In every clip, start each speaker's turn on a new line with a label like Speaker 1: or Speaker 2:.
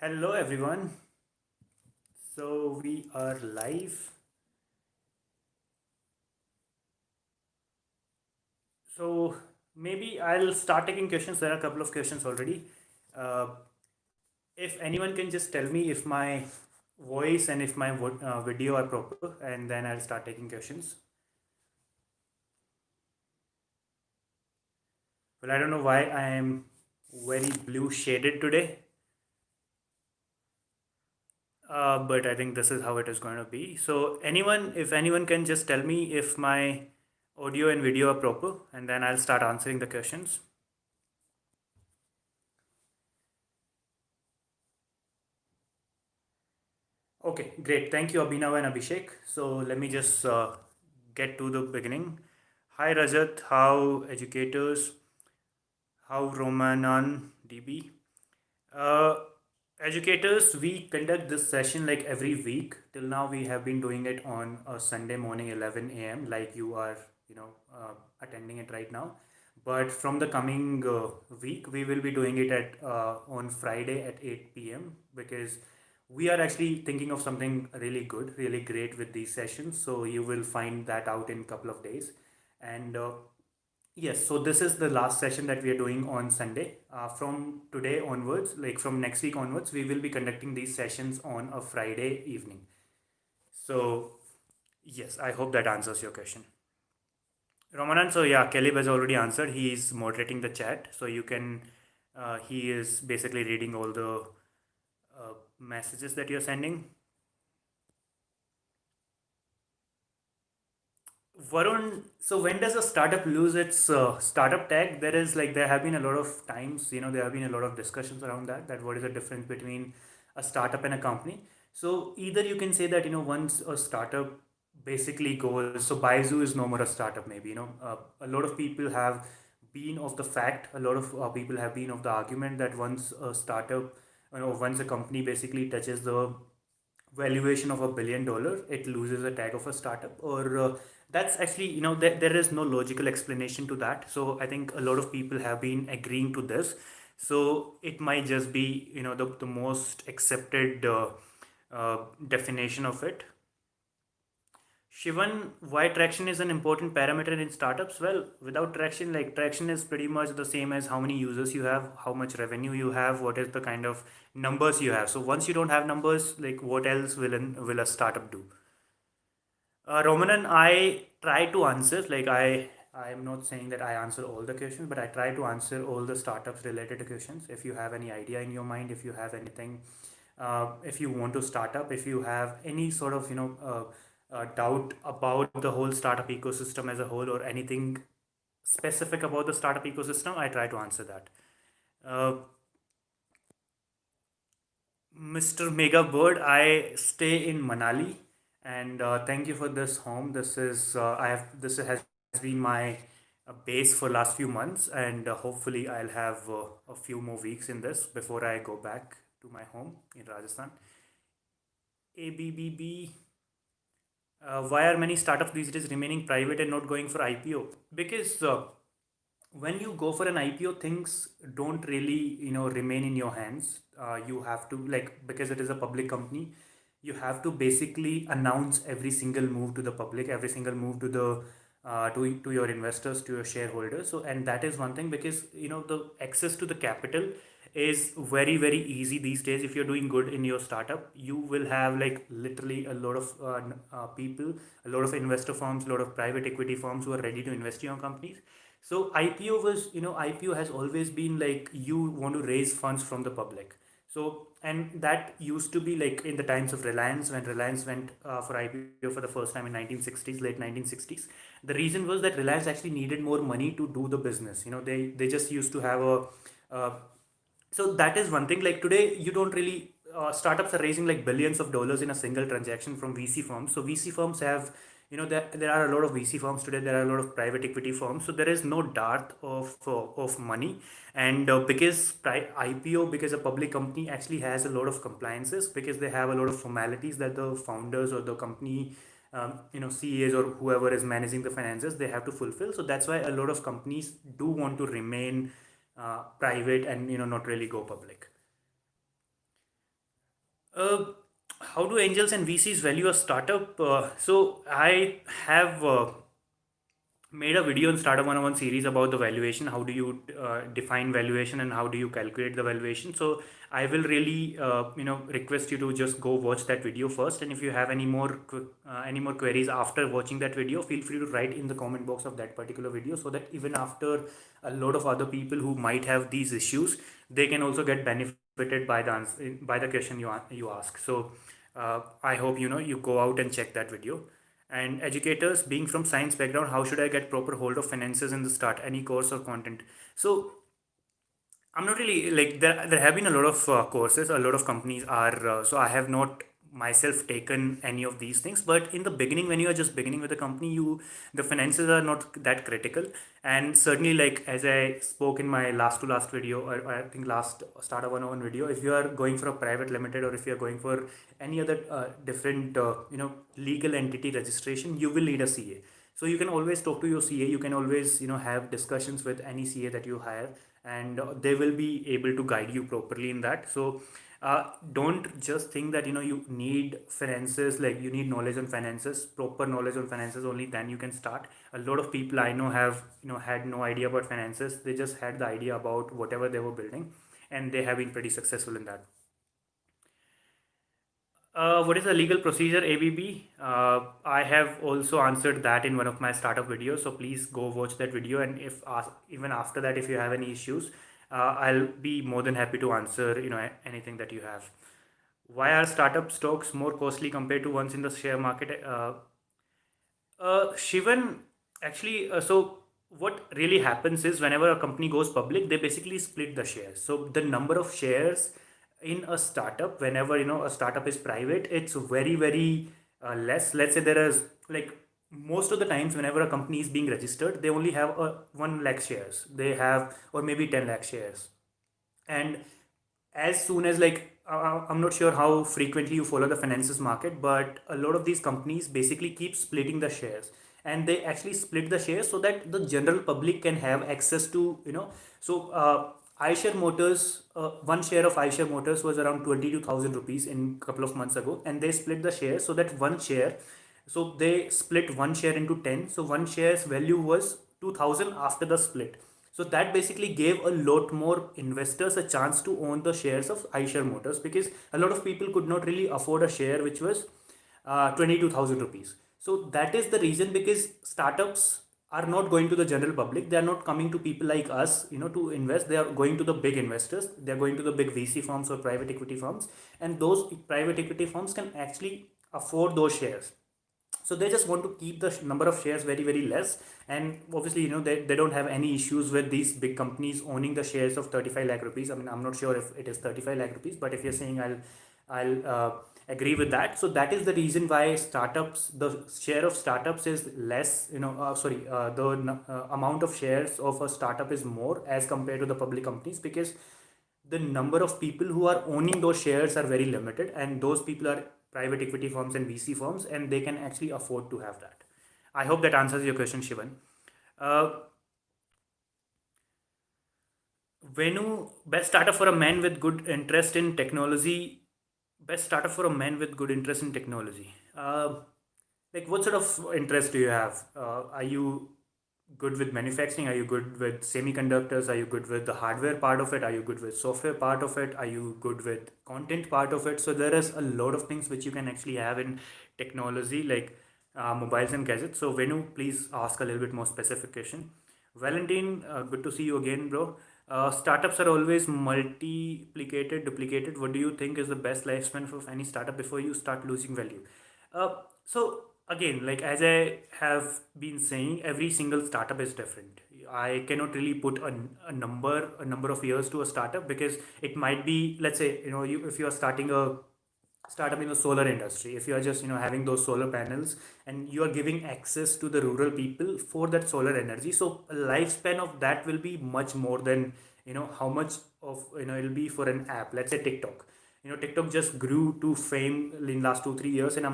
Speaker 1: Hello everyone. So we are live. So maybe I'll start taking questions. There are a couple of questions already. Uh, if anyone can just tell me if my voice and if my video are proper, and then I'll start taking questions. Well, I don't know why I am very blue shaded today, but I think this is how it is going to be. So if anyone can just tell me if my audio and video are proper, and then I'll start answering the questions. Okay, great. Thank you, Abhinav and Abhishek. So let me just get to the beginning. Hi, Rajat. How educators? How Romanan DB? Uh, Educators, we conduct this session like every week. Till now, we have been doing it on a Sunday morning, 11 a.m., like you are, attending it right now. But from the coming week, we will be doing it at on Friday at 8 p.m. because we are actually thinking of something really good, really great with these sessions. So you will find that out in a couple of days. And yes, so this is the last session that we are doing on Sunday. From today onwards, like from next week onwards, we will be conducting these sessions on a Friday evening. So, yes, I hope that answers your question. Ramanan, so yeah, Caleb has already answered. He is moderating the chat. So you can, he is basically reading all the messages that you're sending. Varun, so when does a startup lose its startup tag? There have been a lot of times, there have been a lot of discussions around that what is the difference between a startup and a company. So either you can say that, once a startup basically goes, so Baizu is no more a startup, maybe, a lot of people have been of the fact, a lot of people have been of the argument that once a startup, once a company basically touches the valuation of $1 billion, it loses a tag of a startup. Or that's actually, there is no logical explanation to that. So I think a lot of people have been agreeing to this. So it might just be, the most accepted definition of it. Shivan, why traction is an important parameter in startups? Well, without traction, like traction is pretty much the same as how many users you have, how much revenue you have, what is the kind of numbers you have. So once you don't have numbers, like what else will a startup do? Romanan, I try to answer, I am not saying that I answer all the questions, but I try to answer all the startups related questions. If you have any idea in your mind, if you have anything, if you want to start up, if you have any sort of, doubt about the whole startup ecosystem as a whole, or anything specific about the startup ecosystem, I try to answer that. Uh, Mr. Mega Bird, I stay in Manali, and thank you for this home. This has been my base for last few months, and hopefully I'll have a few more weeks in this before I go back to my home in Rajasthan. ABBB, why are many startups these days remaining private and not going for IPO? Because when you go for an IPO, things don't really, remain in your hands. You have to, like, because it is a public company, you have to basically announce every single move to the public, every single move to the to your investors, to your shareholders. So, and that is one thing, because the access to the capital is very very easy these days. If you're doing good in your startup, you will have like literally a lot of people, a lot of investor firms, a lot of private equity firms who are ready to invest in your companies. So IPO was, IPO has always been like you want to raise funds from the public. So, and that used to be like in the times of Reliance, when Reliance went for IPO for the first time in 1960s, late 1960s. The reason was that Reliance actually needed more money to do the business. They just used to have a uh, so that is one thing. Like today, you don't really startups are raising like billions of dollars in a single transaction from VC firms. So VC firms have, there are a lot of VC firms today. There are a lot of private equity firms. So there is no dearth of money, and IPO, because a public company actually has a lot of compliances, because they have a lot of formalities that the founders or the company, CEOs or whoever is managing the finances, they have to fulfill. So that's why a lot of companies do want to remain private and not really go public. how do angels and VCs value a startup? So I have made a video in Startup 101 series about the valuation. How do you define valuation and how do you calculate the valuation? So I will really request you to just go watch that video first. And if you have any more queries after watching that video, feel free to write in the comment box of that particular video, so that even after a lot of other people who might have these issues, they can also get benefited by the answer, by the question you ask. So I hope you go out and check that video. And educators, being from science background, how should I get proper hold of finances in the start? Any course or content? So I'm not really like there have been a lot of courses, a lot of companies are so I have not myself taken any of these things, but in the beginning, when you are just beginning with a company, the finances are not that critical. And certainly, like as I spoke in my last to last video, or I think last Startup 101 video, if you are going for a private limited, or if you are going for any other different legal entity registration, you will need a CA. So you can always talk to your CA. You can always have discussions with any CA that you hire, and they will be able to guide you properly in that. So don't just think that you need finances, like you need knowledge on finances, proper knowledge on finances, only then you can start. A lot of people I know have had no idea about finances. They just had the idea about whatever they were building, and they have been pretty successful in that. What is the legal procedure, ABB? I have also answered that in one of my startup videos, so please go watch that video. And if even after that, if you have any issues, I'll be more than happy to answer anything that you have. Why are startup stocks more costly compared to ones in the share market? Shivan, actually, so what really happens is whenever a company goes public, they basically split the shares. So the number of shares in a startup, whenever a startup is private, it's very very less. Let's say there is like most of the times whenever a company is being registered, they only have 1 lakh shares. They have, or maybe 10 lakh shares. And as soon as like I'm not sure how frequently you follow the finances market, but a lot of these companies basically keep splitting the shares, and they actually split the shares so that the general public can have access to so iShare Motors, one share of iShare Motors was around 22,000 rupees in a couple of months ago, and they split the shares so that one share, so they split one share into 10, so one share's value was 2,000 after the split. So that basically gave a lot more investors a chance to own the shares of iShare Motors, because a lot of people could not really afford a share which was 22,000 rupees. So that is the reason, because startups are not going to the general public. They are not coming to people like us, to invest. They are going to the big investors. They are going to the big VC firms or private equity firms, and those private equity firms can actually afford those shares. So they just want to keep the number of shares very very less. And obviously they don't have any issues with these big companies owning the shares of 35 lakh rupees. I mean, I'm not sure if it is 35 lakh rupees, but if you're saying, I'll agree with that. So that is the reason why startups, the share of startups is less, the amount of shares of a startup is more as compared to the public companies, because the number of people who are owning those shares are very limited, and those people are private equity firms and VC firms, and they can actually afford to have that. I hope that answers your question, Shivan. uh, Venu, best startup for a man with good interest in technology. Best startup for a man with good interest in technology. Like, what sort of interest do you have? Are you good with manufacturing? Are you good with semiconductors? Are you good with the hardware part of it? Are you good with software part of it? Are you good with content part of it? So there is a lot of things which you can actually have in technology, like mobiles and gadgets. So Venu, please ask a little bit more specific question. Valentine, good to see you again, bro. Startups are always multiplicated, duplicated. What do you think is the best lifespan of any startup before you start losing value? So again, like as I have been saying, every single startup is different. I cannot really put a number of years to a startup, because it might be, let's say, if you are starting a startup in the solar industry, if you are just having those solar panels, and you are giving access to the rural people for that solar energy, so a lifespan of that will be much more than how much of it'll be for an app, let's say TikTok. TikTok just grew to fame in last 2 3 years, and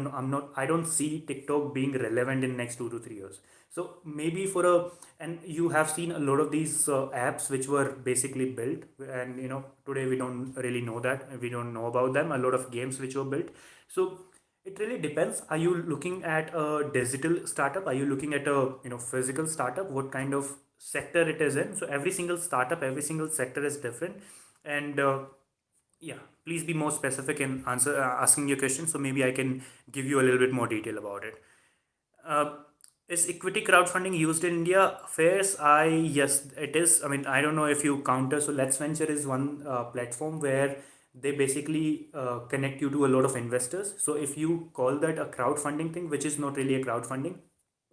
Speaker 1: I don't see TikTok being relevant in next 2 to 3 years. So maybe for a, and you have seen a lot of these apps which were basically built, and today we don't really know that, we don't know about them. A lot of games which were built. So it really depends. Are you looking at a digital startup? Are you looking at a physical startup? What kind of sector it is in? So every single startup, every single sector is different, and yeah, please be more specific in asking your question. So maybe I can give you a little bit more detail about it. Uh, is equity crowdfunding used in India? Fairs, yes, it is. I mean, I don't know if you counter. So Let's Venture is one platform where they basically connect you to a lot of investors. So if you call that a crowdfunding thing, which is not really a crowdfunding,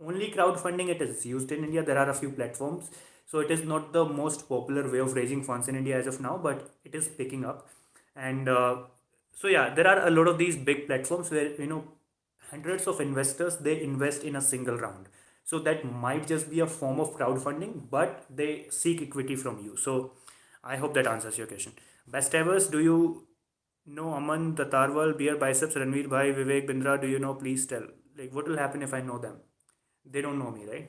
Speaker 1: only crowdfunding it is used in India. There are a few platforms. So it is not the most popular way of raising funds in India as of now, but it is picking up. And so yeah, there are a lot of these big platforms where hundreds of investors, they invest in a single round. So that might just be a form of crowdfunding, but they seek equity from you. So I hope that answers your question. Best evers, do you know Aman Datarwal, Beer Biceps, Ranveer Bhai, Vivek Bindra? Do you know? Please tell. Like, what will happen if I know them? They don't know me, right?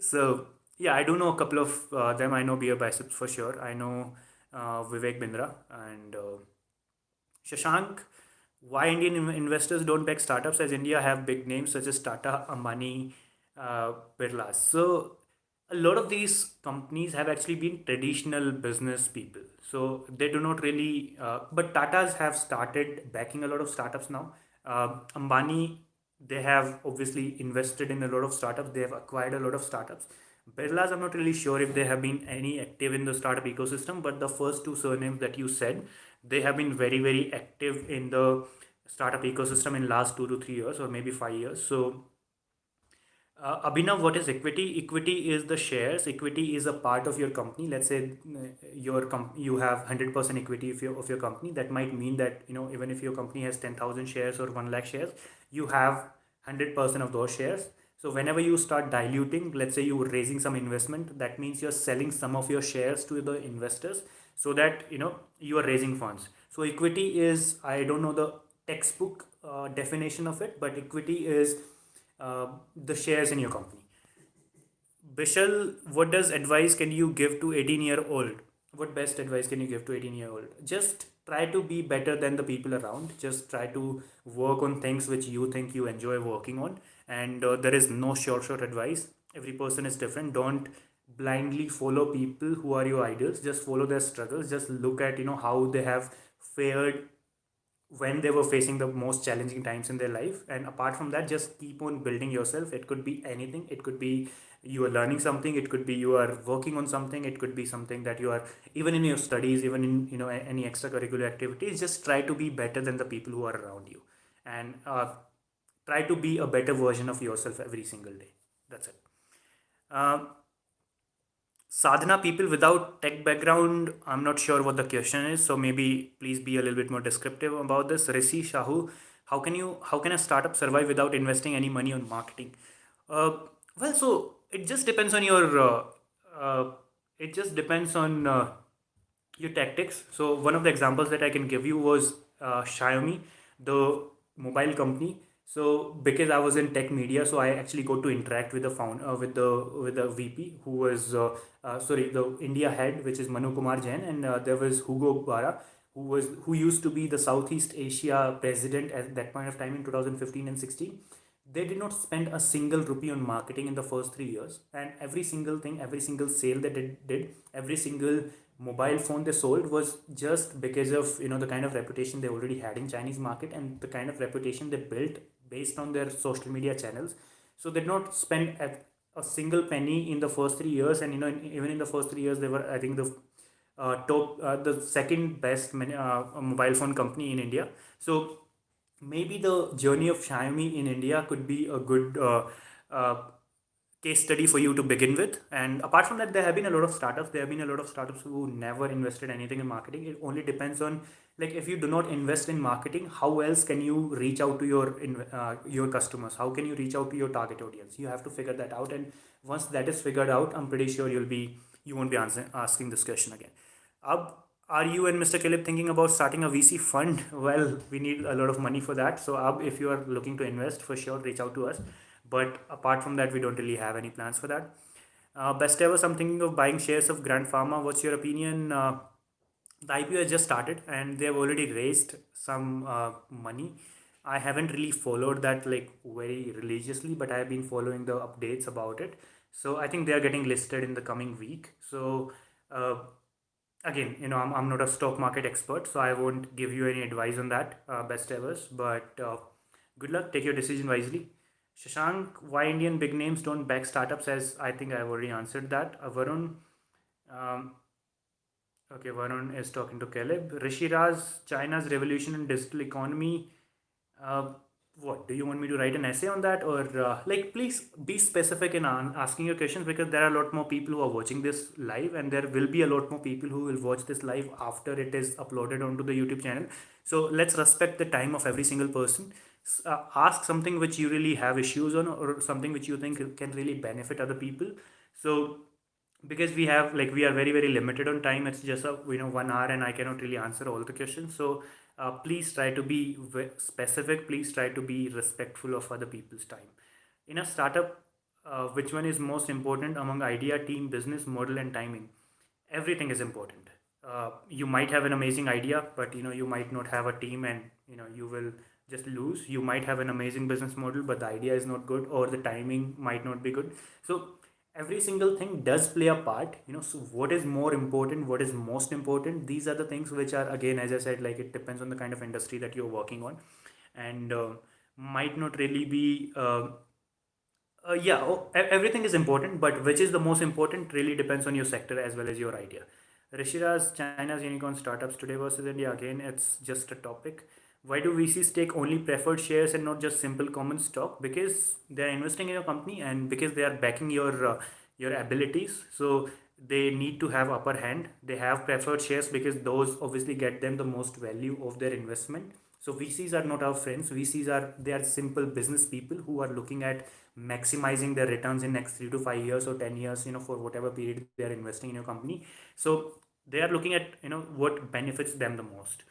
Speaker 1: So yeah, I do know a couple of them. I know Beer Biceps for sure. I know Vivek Bindra and Shashank. Why Indian investors don't back startups as India have big names such as Tata, Ambani, Birla. So a lot of these companies have actually been traditional business people. So they do not really, but Tatas have started backing a lot of startups now. Ambani, they have obviously invested in a lot of startups. They have acquired a lot of startups. Birlas, I'm not really sure if they have been any active in the startup ecosystem, but the first two surnames that you said, they have been very, very active in the startup ecosystem in last 2 to 3 years or maybe 5 years. So Abhinav, what is equity? Equity is the shares. Equity is a part of your company. Let's say you have 100% equity of your company. That might mean that even if your company has 10,000 shares or 1 lakh shares, you have 100% of those shares. So whenever you start diluting, let's say you're raising some investment, that means you're selling some of your shares to the investors so that you are raising funds. So equity is, I don't know the textbook definition of it, but equity is the shares in your company. Bishal, what does advice can you give to 18-year-old? What best advice can you give to 18-year-old? Just try to be better than the people around. Just try to work on things which you think you enjoy working on. And there is no short advice. Every person is different. Don't blindly follow people who are your idols. Just follow their struggles. Just look at how they have fared when they were facing the most challenging times in their life. And apart from that, just keep on building yourself. It could be anything. It could be you are learning something, it could be you are working on something, it could be something that you are, even in your studies, even in any extracurricular activities. Just try to be better than the people who are around you, and try to be a better version of yourself every single day. That's it. uh, Sadhana, people without tech background, I'm not sure what the question is, so maybe please be a little bit more descriptive about this. Rishi Shahu, how can a startup survive without investing any money on marketing? Uh, well, so it just depends on your uh, it just depends on your tactics. So one of the examples that I can give you was Xiaomi, the mobile company. So because I was in tech media, so I actually got to interact with the with the VP who was the India head, which is Manu Kumar Jain, and there was Hugo Bara, who used to be the Southeast Asia president at that point of time in 2015 and 16. They did not spend a single rupee on marketing in the first 3 years, and every single thing, every single sale that they did, every single mobile phone they sold was just because of the kind of reputation they already had in Chinese market and the kind of reputation they built based on their social media channels. So they did not spend a single penny in the first 3 years, and even in the first 3 years they were, I think, the second best mobile phone company in India. So maybe the journey of Xiaomi in India could be a good uh, case study for you to begin with. And apart from that, there have been a lot of startups. There have been a lot of startups who never invested anything in marketing. It only depends on, like, if you do not invest in marketing, how else can you reach out to your customers? How can you reach out to your target audience? You have to figure that out. And once that is figured out, I'm pretty sure you won't be asking this question again. are you and Mr. Caleb thinking about starting a VC fund? Well, we need a lot of money for that. So, if you are looking to invest, for sure, reach out to us. But apart from that, we don't really have any plans for that. Best ever, I'm thinking of buying shares of Grand Pharma. What's your opinion? The IPO has just started and they have already raised some money. I haven't really followed that like very religiously, but I have been following the updates about it. So I think they are getting listed in the coming week. So uh, again, I'm not a stock market expert, so I won't give you any advice on that, best evers. But good luck. Take your decision wisely. Shashank, why Indian big names don't back startups? As I think I've already answered that. Varun, um, okay, Varun is talking to Caleb. Rishi Raj, China's revolution in digital economy. Uh, what do you want me to write an essay on that, or like please be specific in asking your questions, because there are a lot more people who are watching this live, and there will be a lot more people who will watch this live after it is uploaded onto the YouTube channel. So let's respect the time of every single person. Ask something which you really have issues on, or something which you think can really benefit other people. So because we are very very limited on time, it's just a 1 hour and I cannot really answer all the questions. So please try to be specific, please try to be respectful of other people's time in a startup. Which one is most important among idea, team, business model, and timing? Everything is important. You might have an amazing idea, but you might not have a team, and you will just lose. You might have an amazing business model, but the idea is not good, or the timing might not be good. So every single thing does play a part. So what is more important, what is most important, these are the things which are, again, as I said, like it depends on the kind of industry that you're working on, and might not really be yeah, everything is important, but which is the most important really depends on your sector as well as your idea. Rishira's China's unicorn startups today versus India. Again, it's just a topic. Why do VCs take only preferred shares and not just simple common stock? Because they are investing in your company and because they are backing your abilities. So they need to have upper hand. They have preferred shares because those obviously get them the most value of their investment. So VCs are not our friends. VCs are, they are simple business people who are looking at maximizing their returns in next 3 to 5 years or 10 years, for whatever period they are investing in your company. So they are looking at what benefits them the most.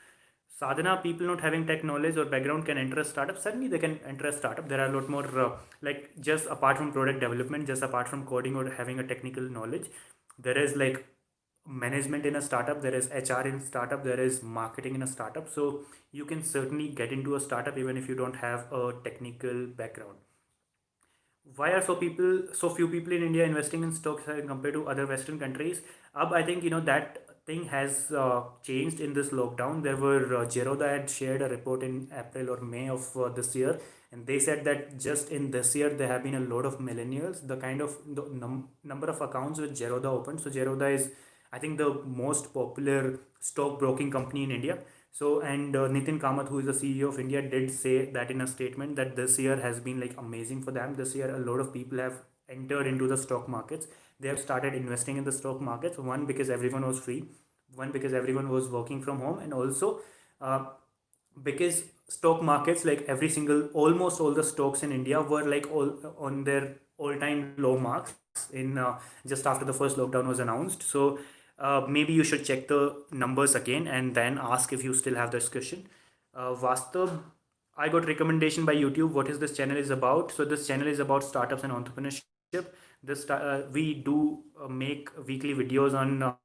Speaker 1: Sadhana, people not having tech knowledge or background can enter a startup. Certainly, they can enter a startup. There are a lot more, like just apart from product development, just apart from coding or having a technical knowledge, there is like management in a startup, there is HR in startup, there is marketing in a startup. So you can certainly get into a startup even if you don't have a technical background. Why are so few people in India investing in stocks compared to other Western countries? I think that thing has changed in this lockdown. There were Zerodha had shared a report in April or May of this year, and they said that just in this year there have been a lot of millennials. The kind of the number of accounts which Zerodha opened. So Zerodha is, I think, the most popular stock broking company in India. So, and Nitin Kamath, who is the CEO of India, did say that in a statement that this year has been like amazing for them. This year, a lot of people have entered into the stock markets. They have started investing in the stock markets. One, because everyone was free. One, because everyone was working from home, and also uh, because stock markets, like every single, almost all the stocks in India were like all on their all-time low marks in just after the first lockdown was announced. So maybe you should check the numbers again and then ask if you still have this question. Vastav, I got recommendation by YouTube. What is this channel is about? So this channel is about startups and entrepreneurship. We do make weekly videos on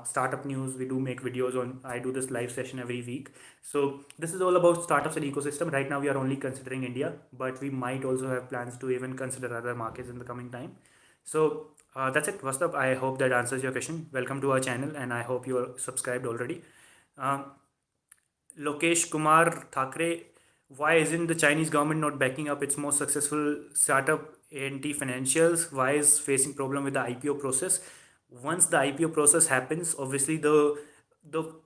Speaker 1: startup news. We do make videos on. I do this live session every week. So this is all about startups and ecosystem. Right now we are only considering India, but we might also have plans to even consider other markets in the coming time. So that's it. What's up? I hope that answers your question. Welcome to our channel, and I hope you are subscribed already. Um, Lokesh Kumar Thakre, why isn't the Chinese government not backing up its most successful startup, ANT Financials? Why is facing problem with the IPO process? Once the IPO process happens, obviously the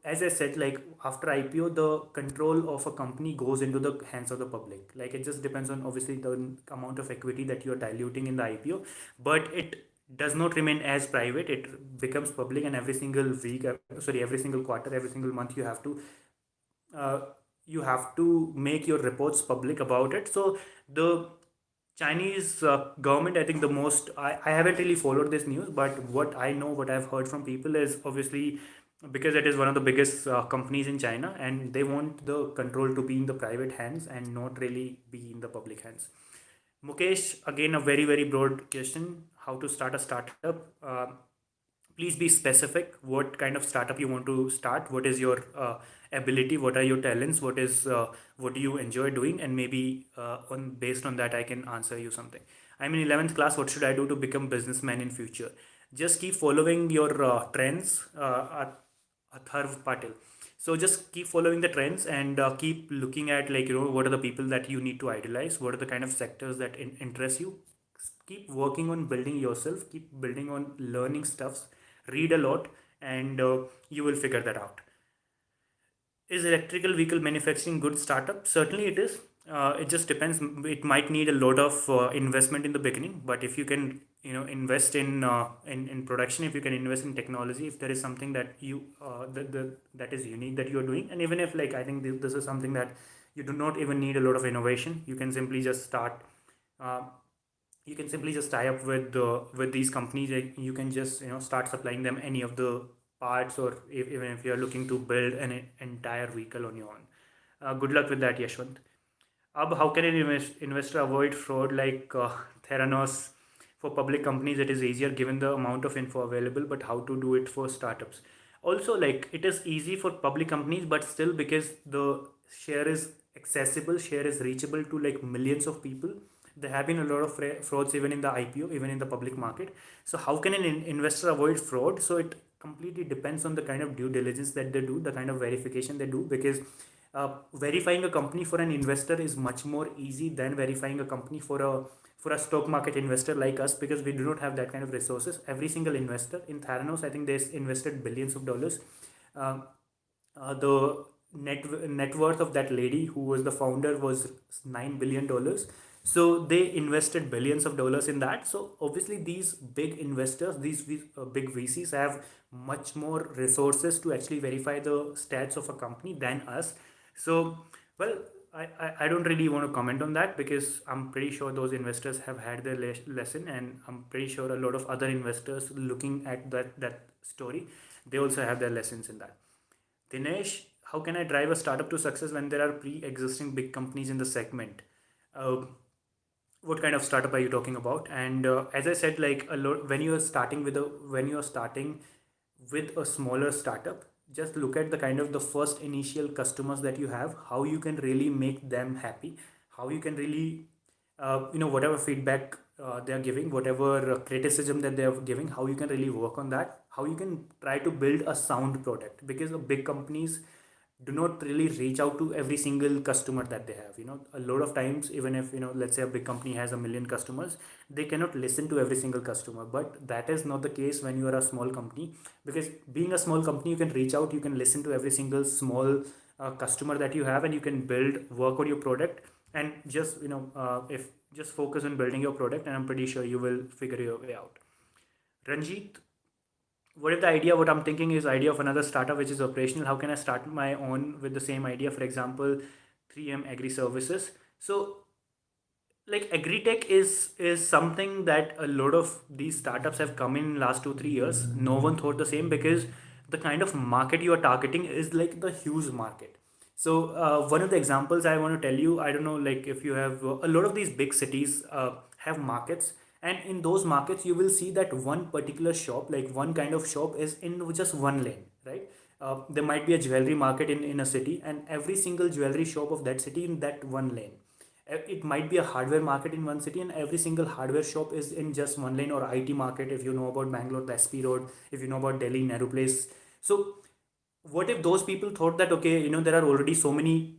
Speaker 1: as I said, like after IPO, the control of a company goes into the hands of the public. Like it just depends on obviously the amount of equity that you are diluting in the IPO, but it does not remain as private. It becomes public, and every single week, every single quarter, every single month, uh, you have to make your reports public about it. So the Chinese government, I think the most, I haven't really followed this news, but what I know, what I've heard from people is obviously because it is one of the biggest companies in China, and they want the control to be in the private hands and not really be in the public hands. Mukesh, again, a very, very broad question: how to start a startup? Please be specific. What kind of startup you want to start? What is your ability? What are your talents? What do you enjoy doing? And maybe on based on that, I can answer you something. I'm in 11th class. What should I do to become businessman in future? Just keep following your trends. Atharv Patil. So just keep following the trends and keep looking at, like, what are the people that you need to idolize, what are the kind of sectors that interest you. Keep working on building yourself, keep building on learning stuffs, read a lot, and you will figure that out. Is electrical vehicle manufacturing good startup? Certainly it is. It just depends. It might need a lot of investment in the beginning, but if you can, invest in production, if you can invest in technology, if there is something that that is unique that you are doing, and even if, like, I think this is something that you do not even need a lot of innovation. You can simply just start. Uh, you can simply just tie up with these companies. Like, you can just start supplying them any of the parts, or even if you're looking to build an entire vehicle on your own. Good luck with that, Yashwant. How can an investor avoid fraud like Theranos? For public companies, it is easier given the amount of info available, but how to do it for startups? Also, like, it is easy for public companies, but still, because the share is accessible, share is reachable to like millions of people. There have been a lot of frauds even in the IPO, even in the public market. So, how can an investor avoid fraud? So, it completely depends on the kind of due diligence that they do, the kind of verification they do, because verifying a company for an investor is much more easy than verifying a company for a stock market investor like us, because we do not have that kind of resources. Every single investor in Theranos, I think they invested billions of dollars. Uh, the net worth of that lady who was the founder was $9 billion. So they invested billions of dollars in that. So obviously these big investors, these big VCs have much more resources to actually verify the stats of a company than us. So, well, I don't really want to comment on that, because I'm pretty sure those investors have had their lesson, and I'm pretty sure a lot of other investors looking at that story, they also have their lessons in that. Dinesh, how can I drive a startup to success when there are pre-existing big companies in the segment? Uh, what kind of startup are you talking about? And as I said, like, a lot, when you are starting with a smaller startup, just look at the kind of the first initial customers that you have, how you can really make them happy, how you can really whatever feedback they are giving, whatever criticism that they are giving, how you can really work on that, how you can try to build a sound product, because the big companies do not really reach out to every single customer that they have. A lot of times, even if, let's say a big company has 1 million customers, they cannot listen to every single customer. But that is not the case when you are a small company, because being a small company, you can reach out, you can listen to every single small customer that you have, and you can work on your product, and just if just focus on building your product, and I'm pretty sure you will figure your way out. Ranjit, what if the idea, what I'm thinking is idea of another startup which is operational? How can I start my own with the same idea? For example, 3M Agri Services. So, like, agri-tech is something that a lot of these startups have come in last 2 3 years. No one thought the same, because the kind of market you are targeting is like the huge market. So one of the examples I want to tell you, I don't know, like, if you have a lot of these big cities have markets, and in those markets you will see that one particular shop, like one kind of shop, is in just one lane, right? There might be a jewelry market in a city, and every single jewelry shop of that city in that one lane. It might be a hardware market in one city, and every single hardware shop is in just one lane. Or IT market, if you know about Bangalore, the SP Road, if you know about Delhi, Nehru Place. So what if those people thought that, okay, there are already so many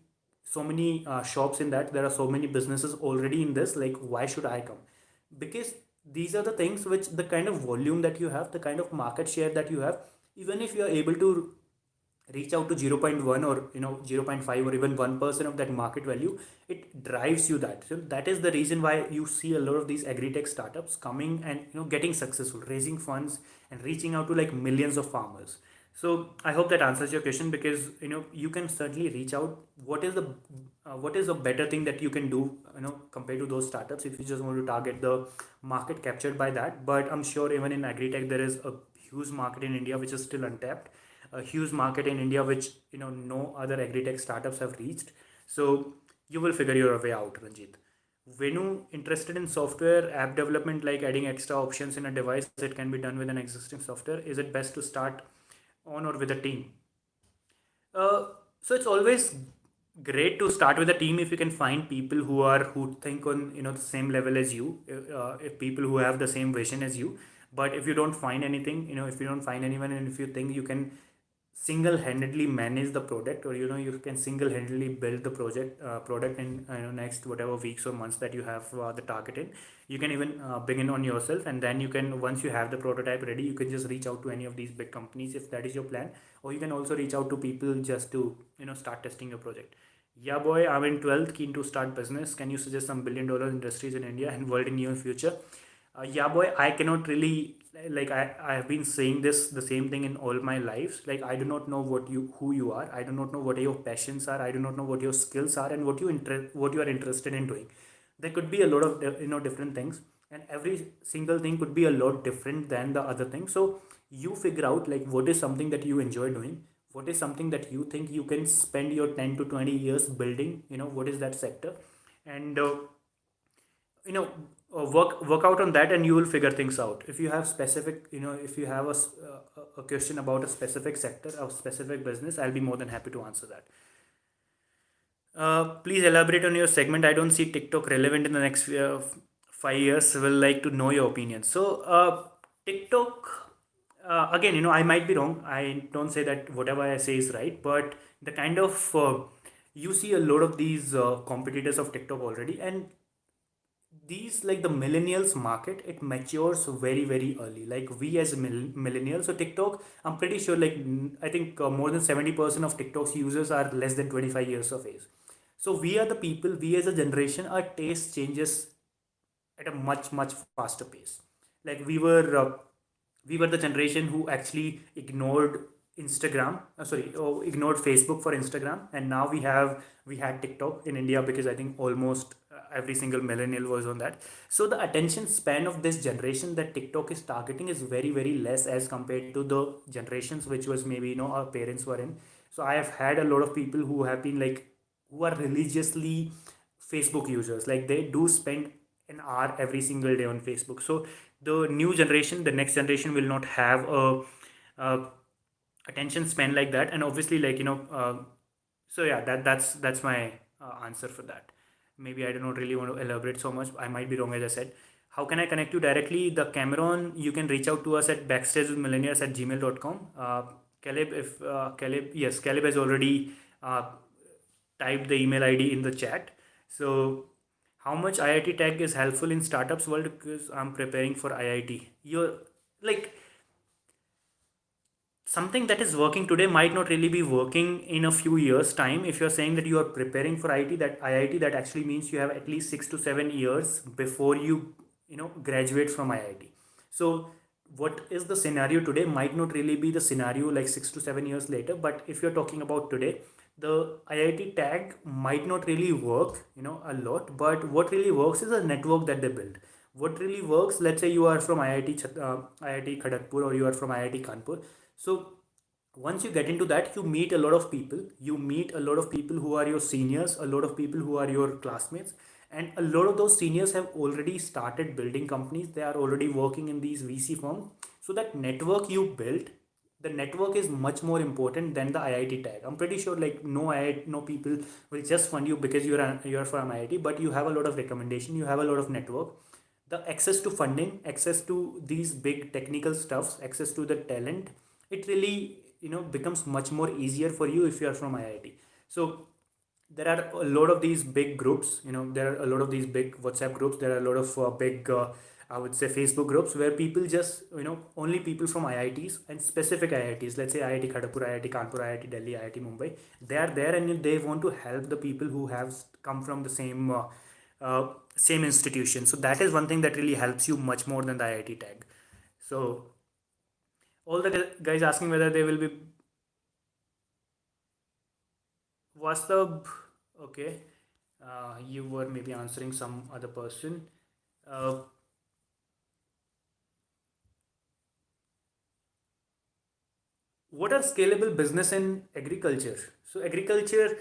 Speaker 1: shops in that, there are so many businesses already in this, like, why should I come? Because these are the things which, the kind of volume that you have, the kind of market share that you have, even if you are able to reach out to zero point 0.1 or 0.5 or even 1% of that market value, it drives you that. So that is the reason why you see a lot of these agri-tech startups coming and getting successful, raising funds and reaching out to like millions of farmers. So I hope that answers your question, because you can certainly reach out. What is the better thing that you can do, compared to those startups, if you just want to target the market captured by that? But I'm sure even in agri-tech there is a huge market in India which is still untapped. a huge market in India which no other agri-tech startups have reached. So you will figure your way out, Ranjit. When you interested in software app development, like adding extra options in a device that can be done with an existing software, is it best to start on or with a team? Uh, so it's always great to start with a team if you can find people who think on the same level as you, if people who have the same vision as you. But if you don't find anything, if you don't find anyone, and if you think you can single-handedly manage the product, or you can single-handedly build the product in next whatever weeks or months that you have the target in, you can even begin on yourself, and then you can, once you have the prototype ready, you can just reach out to any of these big companies if that is your plan, or you can also reach out to people just to start testing your project. Yeah, boy, I'm in 12th, keen to start business. Can you suggest some billion-dollar industries in India and world in near future? Yeah, boy, I cannot really, like, I have been saying this the same thing in all my lives. Like, I do not know who you are. I do not know what your passions are. I do not know what your skills are and what you are interested in doing. There could be a lot of different things, and every single thing could be a lot different than the other thing. So you figure out like what is something that you enjoy doing, what is something that you think you can spend your 10 to 20 years building, what is that sector, and you know work out on that, and you will figure things out. If you have specific, if you have a question about a specific sector, a specific business, I'll be more than happy to answer that. Please elaborate on your segment. I don't see TikTok relevant in the next 5 years. Will like to know your opinion. So, TikTok, again, I might be wrong. I don't say that whatever I say is right, but the kind of you see a lot of these competitors of TikTok already, and these, like the millennials market, it matures very very early. Like we as millennials, so TikTok, I'm pretty sure, like I think more than 70% of TikTok's users are less than 25 years of age. So we are the people, we as a generation, our taste changes at a much much faster pace. Like we were the generation who actually ignored Instagram, ignored Facebook for Instagram, and now we had TikTok in India, because I think almost every single millennial was on that. So the attention span of this generation that TikTok is targeting is very very less as compared to the generations which was maybe our parents were in. So I have had a lot of people who have been like, who are religiously Facebook users. Like they do spend an hour every single day on Facebook. So the new generation, the next generation, will not have a attention span like that. And obviously, like so yeah, that's my answer for that. Maybe I do not really want to elaborate so much. I might be wrong, as I said. How can I connect you directly? The Cameron, you can reach out to us at backstagewithmillennials@gmail.com. Caleb, if Caleb, yes, Caleb has already typed the email ID in the chat. So how much IIT tech is helpful in startups world? Because I'm preparing for IIT. You're like, something that is working today might not really be working in a few years time. If you're saying that you are preparing for IIT, that actually means you have at least 6 to 7 years before you graduate from IIT. So what is the scenario today might not really be the scenario like 6 to 7 years later. But if you're talking about today, the IIT tag might not really work a lot, but what really works is a network that they build. What really works, let's say you are from IIT Kharagpur, or you are from IIT Kanpur. So once you get into that, you meet a lot of people. You meet a lot of people who are your seniors, a lot of people who are your classmates, and a lot of those seniors have already started building companies. They are already working in these VC firms. So that network you built, the network is much more important than the IIT tag. I'm pretty sure like no people will just fund you because you're from IIT, but you have a lot of recommendation, you have a lot of network, the access to funding, access to these big technical stuffs, access to the talent. It really becomes much more easier for you if you are from IIT. So there are a lot of these big groups, there are a lot of these big WhatsApp groups, there are a lot of big I would say Facebook groups, where people just only people from IITs and specific IITs, let's say IIT Kharagpur, IIT Kanpur, IIT Delhi, IIT Mumbai, they are there, and they want to help the people who have come from the same institution. So that is one thing that really helps you much more than the IIT tag. So all the guys asking whether they will be Wastab. Okay, you were maybe answering some other person. Uh, What are scalable business in agriculture? So agriculture,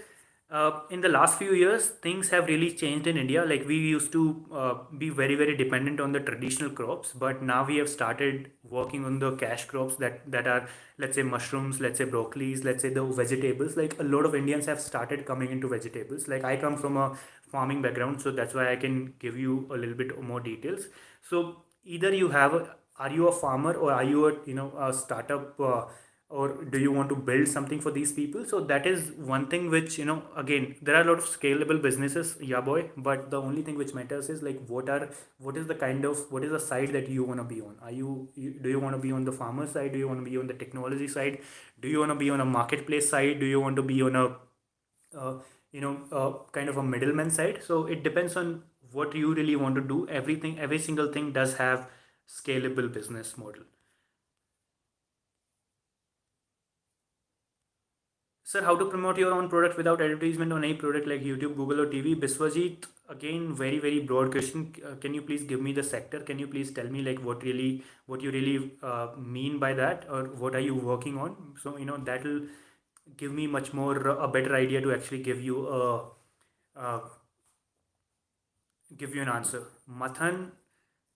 Speaker 1: in the last few years, things have really changed in India. Like we used to be very dependent on the traditional crops, but now we have started working on the cash crops that are, let's say, mushrooms, let's say broccolis, let's say the vegetables. Like a lot of Indians have started coming into vegetables. Like I come from a farming background, so that's why I can give you a little bit more details. So either you have are you a farmer, or are you a a startup, or do you want to build something for these people? So that is one thing which, again, there are a lot of scalable businesses, yeah boy, but the only thing which matters is like what is the kind of, what is the side that you want to be on? Do you want to be on the farmer side? Do you want to be on the technology side? Do you want to be on a marketplace side? Do you want to be on a uh, kind of a middleman side? So it depends on what you really want to do. Every single thing does have scalable business model. Sir, how to promote your own product without advertisement on any product like YouTube, Google, or TV? Biswajit, again, very broad question. Can you please give me the sector? Can you please tell me like what you really mean by that, or what are you working on? So that'll give me much more a better idea to actually uh, give you an answer. Mathan,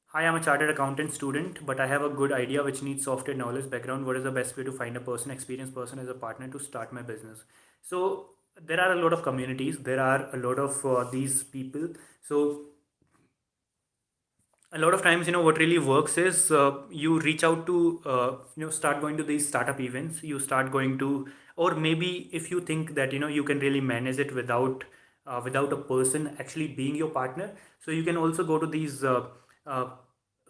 Speaker 1: hi, I'm a chartered accountant student, but I have a good idea which needs software knowledge background. What is the best way to find a person, experienced person as a partner to start my business? So there are a lot of communities. There are a lot of these people. So a lot of times, what really works is you reach out to start going to these startup events. You start going to, or maybe if you think that you can really manage it without a person actually being your partner, so you can also go to these uh,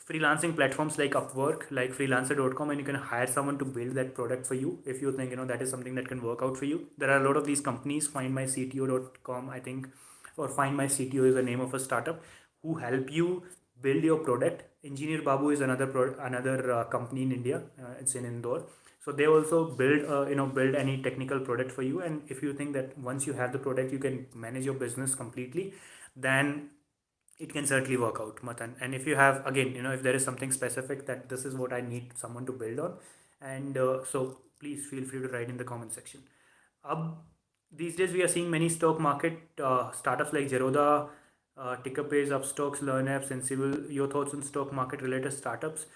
Speaker 1: freelancing platforms like Upwork, like freelancer.com, and you can hire someone to build that product for you if you think that is something that can work out for you. There are a lot of these companies, findmycto.com, I think, or findmycto is the name of a startup, who help you build your product. Engineer Babu is another company in India. It's in Indore. So they also build any technical product for you. And if you think that once you have the product, you can manage your business completely, then it can certainly work out, Matan. And if you have, again, if there is something specific that this is what I need someone to build on, and so please feel free to write in the comment section. These days we are seeing many stock market startups like Zerodha, TickerPays, Upstocks, LearnApp, Sensible. Your thoughts on stock market related startups?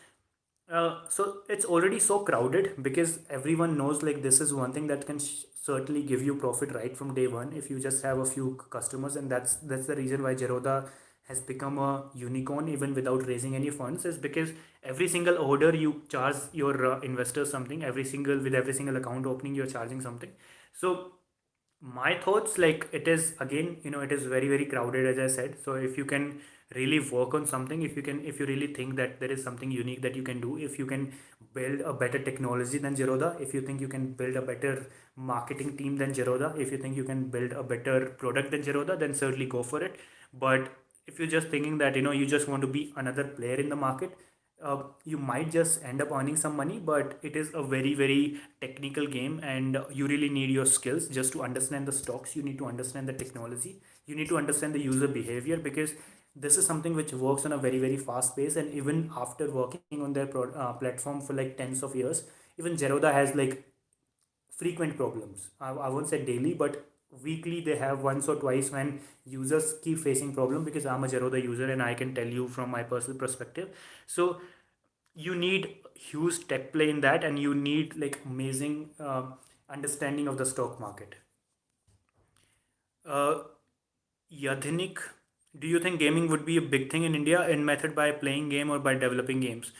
Speaker 1: So it's already so crowded because everyone knows like this is one thing that can certainly give you profit right from day one if you just have a few customers, and that's the reason why Zerodha has become a unicorn even without raising any funds, is because every single order you charge your investors something. Every single account opening you're charging something. So my thoughts, like, it is, again, it is very crowded, as I said. So if you can really work on something, if you really think that there is something unique that you can do, if you can build a better technology than Zerodha, if you think you can build a better marketing team than Zerodha, if you think you can build a better product than Zerodha, then certainly go for it. But if you're just thinking that you just want to be another player in the market, you might just end up earning some money, but it is a very technical game, and you really need your skills just to understand the stocks. You need to understand the technology. You need to understand the user behavior, because this is something which works on a very fast pace. And even after working on their platform for like tens of years, even Zerodha has like frequent problems. I won't say daily, but weekly they have once or twice when users keep facing problem, because I'm a Zerodha user and I can tell you from my personal perspective. So you need huge tech play in that, and you need like amazing understanding of the stock market. uh, Yadhinik, do you think gaming would be a big thing in India in method by playing game or by developing games?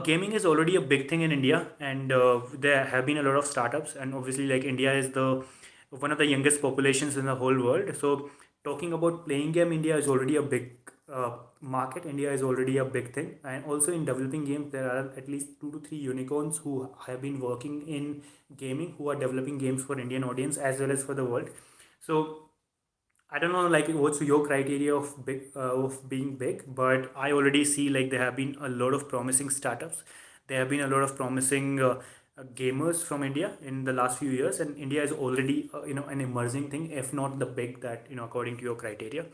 Speaker 1: Gaming is already a big thing in India, and there have been a lot of startups, and obviously, like, India is the one of the youngest populations in the whole world. So, talking about playing game, India is already a big market. India is already a big thing, and also in developing games, there are at least 2 to 3 unicorns who have been working in gaming, who are developing games for Indian audience as well as for the world. So I don't know, like, what's your criteria of of being big, but I already see like there have been a lot of promising startups. There have been a lot of promising gamers from India in the last few years, and India is already an emerging thing, if not the big that according to your criteria.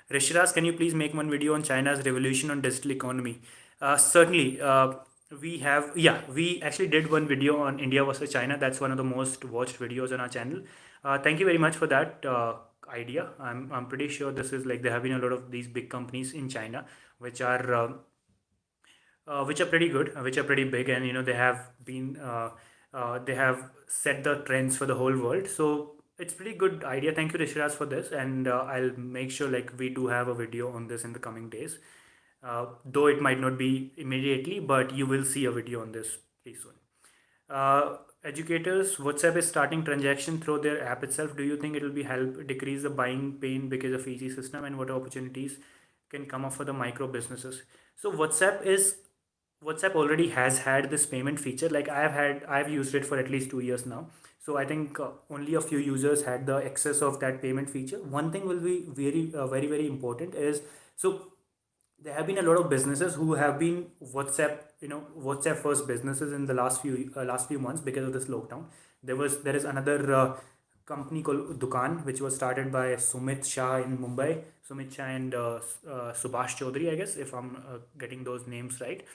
Speaker 1: Rishiraz, can you please make one video on China's revolution on digital economy? Certainly. we actually did one video on India versus China. That's one of the most watched videos on our channel. Thank you very much for that idea. I'm pretty sure this is like there have been a lot of these big companies in China which are which are pretty good, which are pretty big, and they have been they have set the trends for the whole world. So it's pretty good idea. Thank you, Rishraj, for this, and I'll make sure like we do have a video on this in the coming days. Though it might not be immediately, but you will see a video on this pretty soon. Educators, WhatsApp is starting transaction through their app itself. Do you think it will be help decrease the buying pain because of easy system, and what opportunities can come up for the micro businesses? So WhatsApp already has had this payment feature. Like I've used it for at least 2 years now. So I think only a few users had the access of that payment feature. One thing will be very important is, so there have been a lot of businesses who have been WhatsApp first businesses in the last few months because of this lockdown. There is another company called Dukan, which was started by Sumit Shah in Mumbai. Sumit Shah and Subhash Chaudhary, I guess, if I'm getting those names right.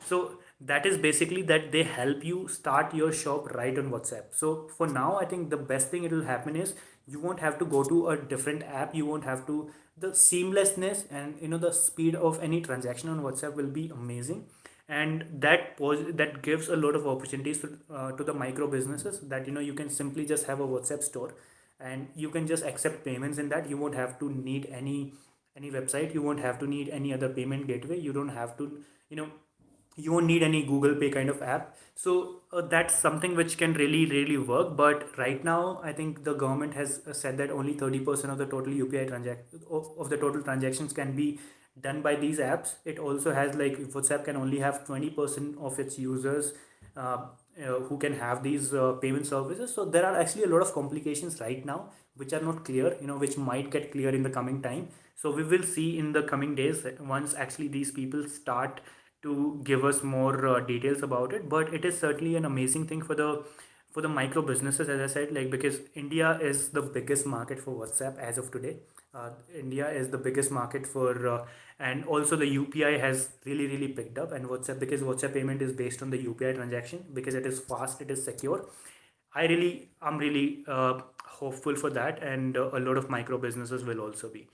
Speaker 1: So that is basically that they help you start your shop right on WhatsApp. So for now, I think the best thing it will happen is you won't have to go to a different app. You won't have to, the seamlessness and the speed of any transaction on WhatsApp will be amazing, and that gives a lot of opportunities to the micro businesses, that you can simply just have a WhatsApp store and you can just accept payments in that. You won't have to need any website. You won't have to need any other payment gateway. You don't have to, you know you won't need any Google Pay kind of app. So that's something which can really work. But right now, I think the government has said that only 30% of the total UPI of the total transactions can be done by these apps. It also has like WhatsApp can only have 20% of its users who can have these payment services. So there are actually a lot of complications right now which are not clear, which might get clear in the coming time. So we will see in the coming days once actually these people start to give us more details about it. But it is certainly an amazing thing for the micro businesses, as I said, like because India is the biggest market for WhatsApp as of today. India is the biggest market for and also the UPI has really picked up, and WhatsApp, because WhatsApp payment is based on the UPI transaction, because it is fast, it is secure. I'm really hopeful for that, and a lot of micro businesses will also be.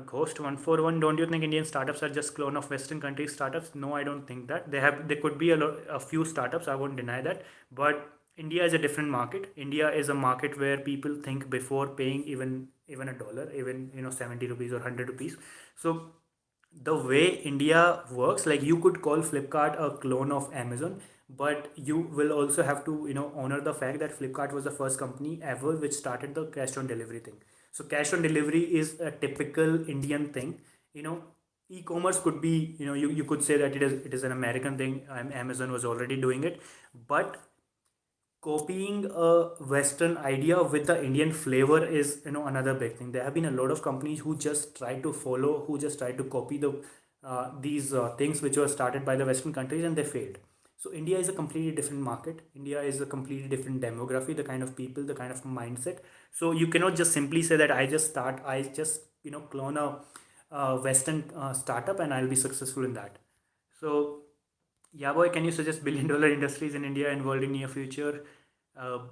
Speaker 1: Ghost 141. Don't you think Indian startups are just clone of Western countries startups? No, I don't think that. There could be a few startups. I won't deny that. But India is a different market. India is a market where people think before paying even a dollar, even 70 rupees or 100 rupees. So the way India works, like you could call Flipkart a clone of Amazon, but you will also have to honor the fact that Flipkart was the first company ever which started the cash on delivery thing. So cash on delivery is a typical Indian thing. you know E-commerce could be, you could say that it is an American thing. Amazon was already doing it, but copying a Western idea with the Indian flavor is another big thing. There have been a lot of companies who just try to follow, who just try to copy these things which were started by the Western countries, and they failed. So India is a completely different market. India is a completely different demography, the kind of people, the kind of mindset. So you cannot just simply say that I just clone a Western startup and I'll be successful in that. So yeah, boy, can you suggest billion-dollar industries in India and world in near future?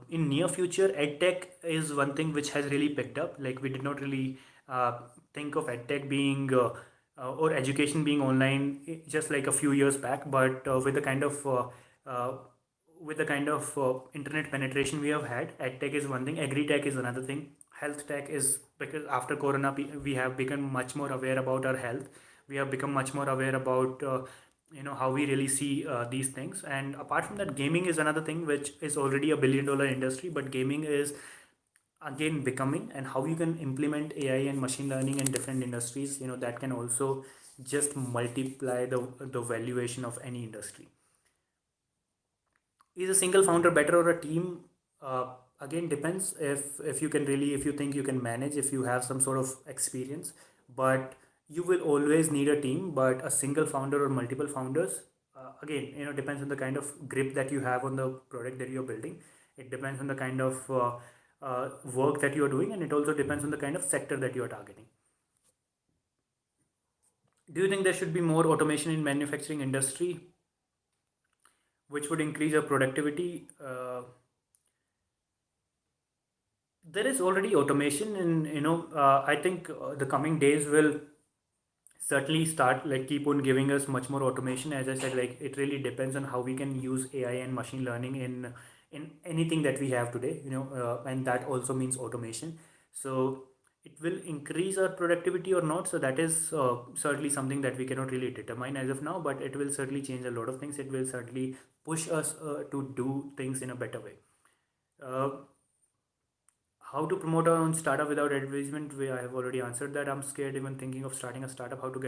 Speaker 1: In near future, edtech is one thing which has really picked up. Like we did not really think of edtech being or education being online just like a few years back, but uh, with the kind of internet penetration we have had, edtech is one thing, agri-tech is another thing, health tech is, because after Corona, we have become much more aware about our health. We have become much more aware about how we really see these things. And apart from that, gaming is another thing which is already a billion-dollar industry, but gaming is again becoming, and how you can implement AI and machine learning in different industries, that can also just multiply the valuation of any industry. Is a single founder better or a team? Again, depends if you can really, if you think you can manage, if you have some sort of experience. But you will always need a team. But a single founder or multiple founders, again, depends on the kind of grip that you have on the product that you're building. It depends on the kind of work that you're doing, and it also depends on the kind of sector that you're targeting. Do you think there should be more automation in manufacturing industry? which would increase your productivity. There is already automation, and I think the coming days will certainly start like keep on giving us much more automation. As I said, like it really depends on how we can use AI and machine learning in anything that we have today, and that also means automation. So it will increase our productivity or not, so that is certainly something that we cannot really determine as of now, but it will certainly change a lot of things. It will certainly push us to do things in a better way. uh, how to promote our own startup without advertisement, I have already answered that. I'm scared even thinking of starting a startup. How to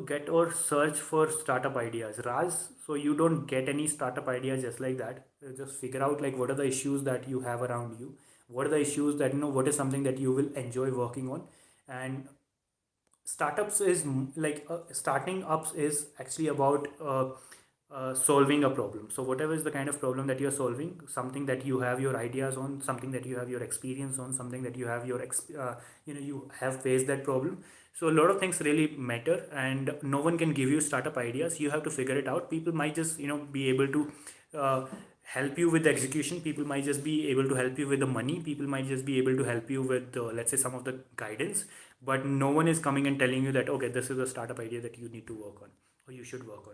Speaker 1: get or search for startup ideas, Raj? So you don't get any startup ideas just like that. Just figure out like what are the issues that you have around you, what are the issues that what is something that you will enjoy working on. And startups is starting ups is actually about solving a problem. So whatever is the kind of problem that you're solving, something that you have your ideas on, something that you have your experience on, something that you have you have faced that problem. So a lot of things really matter, and no one can give you startup ideas. You have to figure it out. People might just be able to uh, help you with the execution. People might just be able to help you with the money. People might just be able to help you with let's say some of the guidance, but no one is coming and telling you that okay, this is a startup idea that you need to work on or you should work on.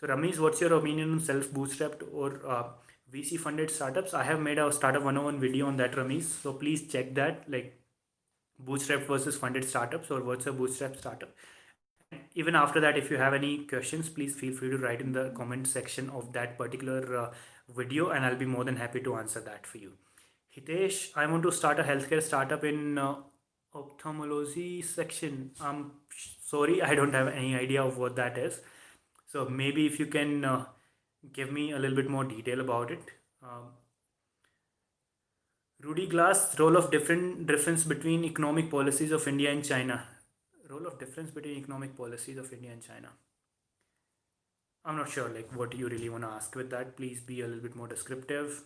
Speaker 1: So Ramesh, what's your opinion on self bootstrapped or VC funded startups? I have made a startup 101 video on that, Ramesh, so please check that, like bootstrap versus funded startups, or what's a bootstrap startup. And even after that, if you have any questions, please feel free to write in the comment section of that particular video, and I'll be more than happy to answer that for you. Hitesh, I want to start a healthcare startup in ophthalmology section. Sorry, I don't have any idea of what that is. So maybe if you can give me a little bit more detail about it. Um, Rudy Glass, role of difference between economic policies of India and China. Role of difference between economic policies of India and China. I'm not sure like what you really want to ask with that. Please be a little bit more descriptive.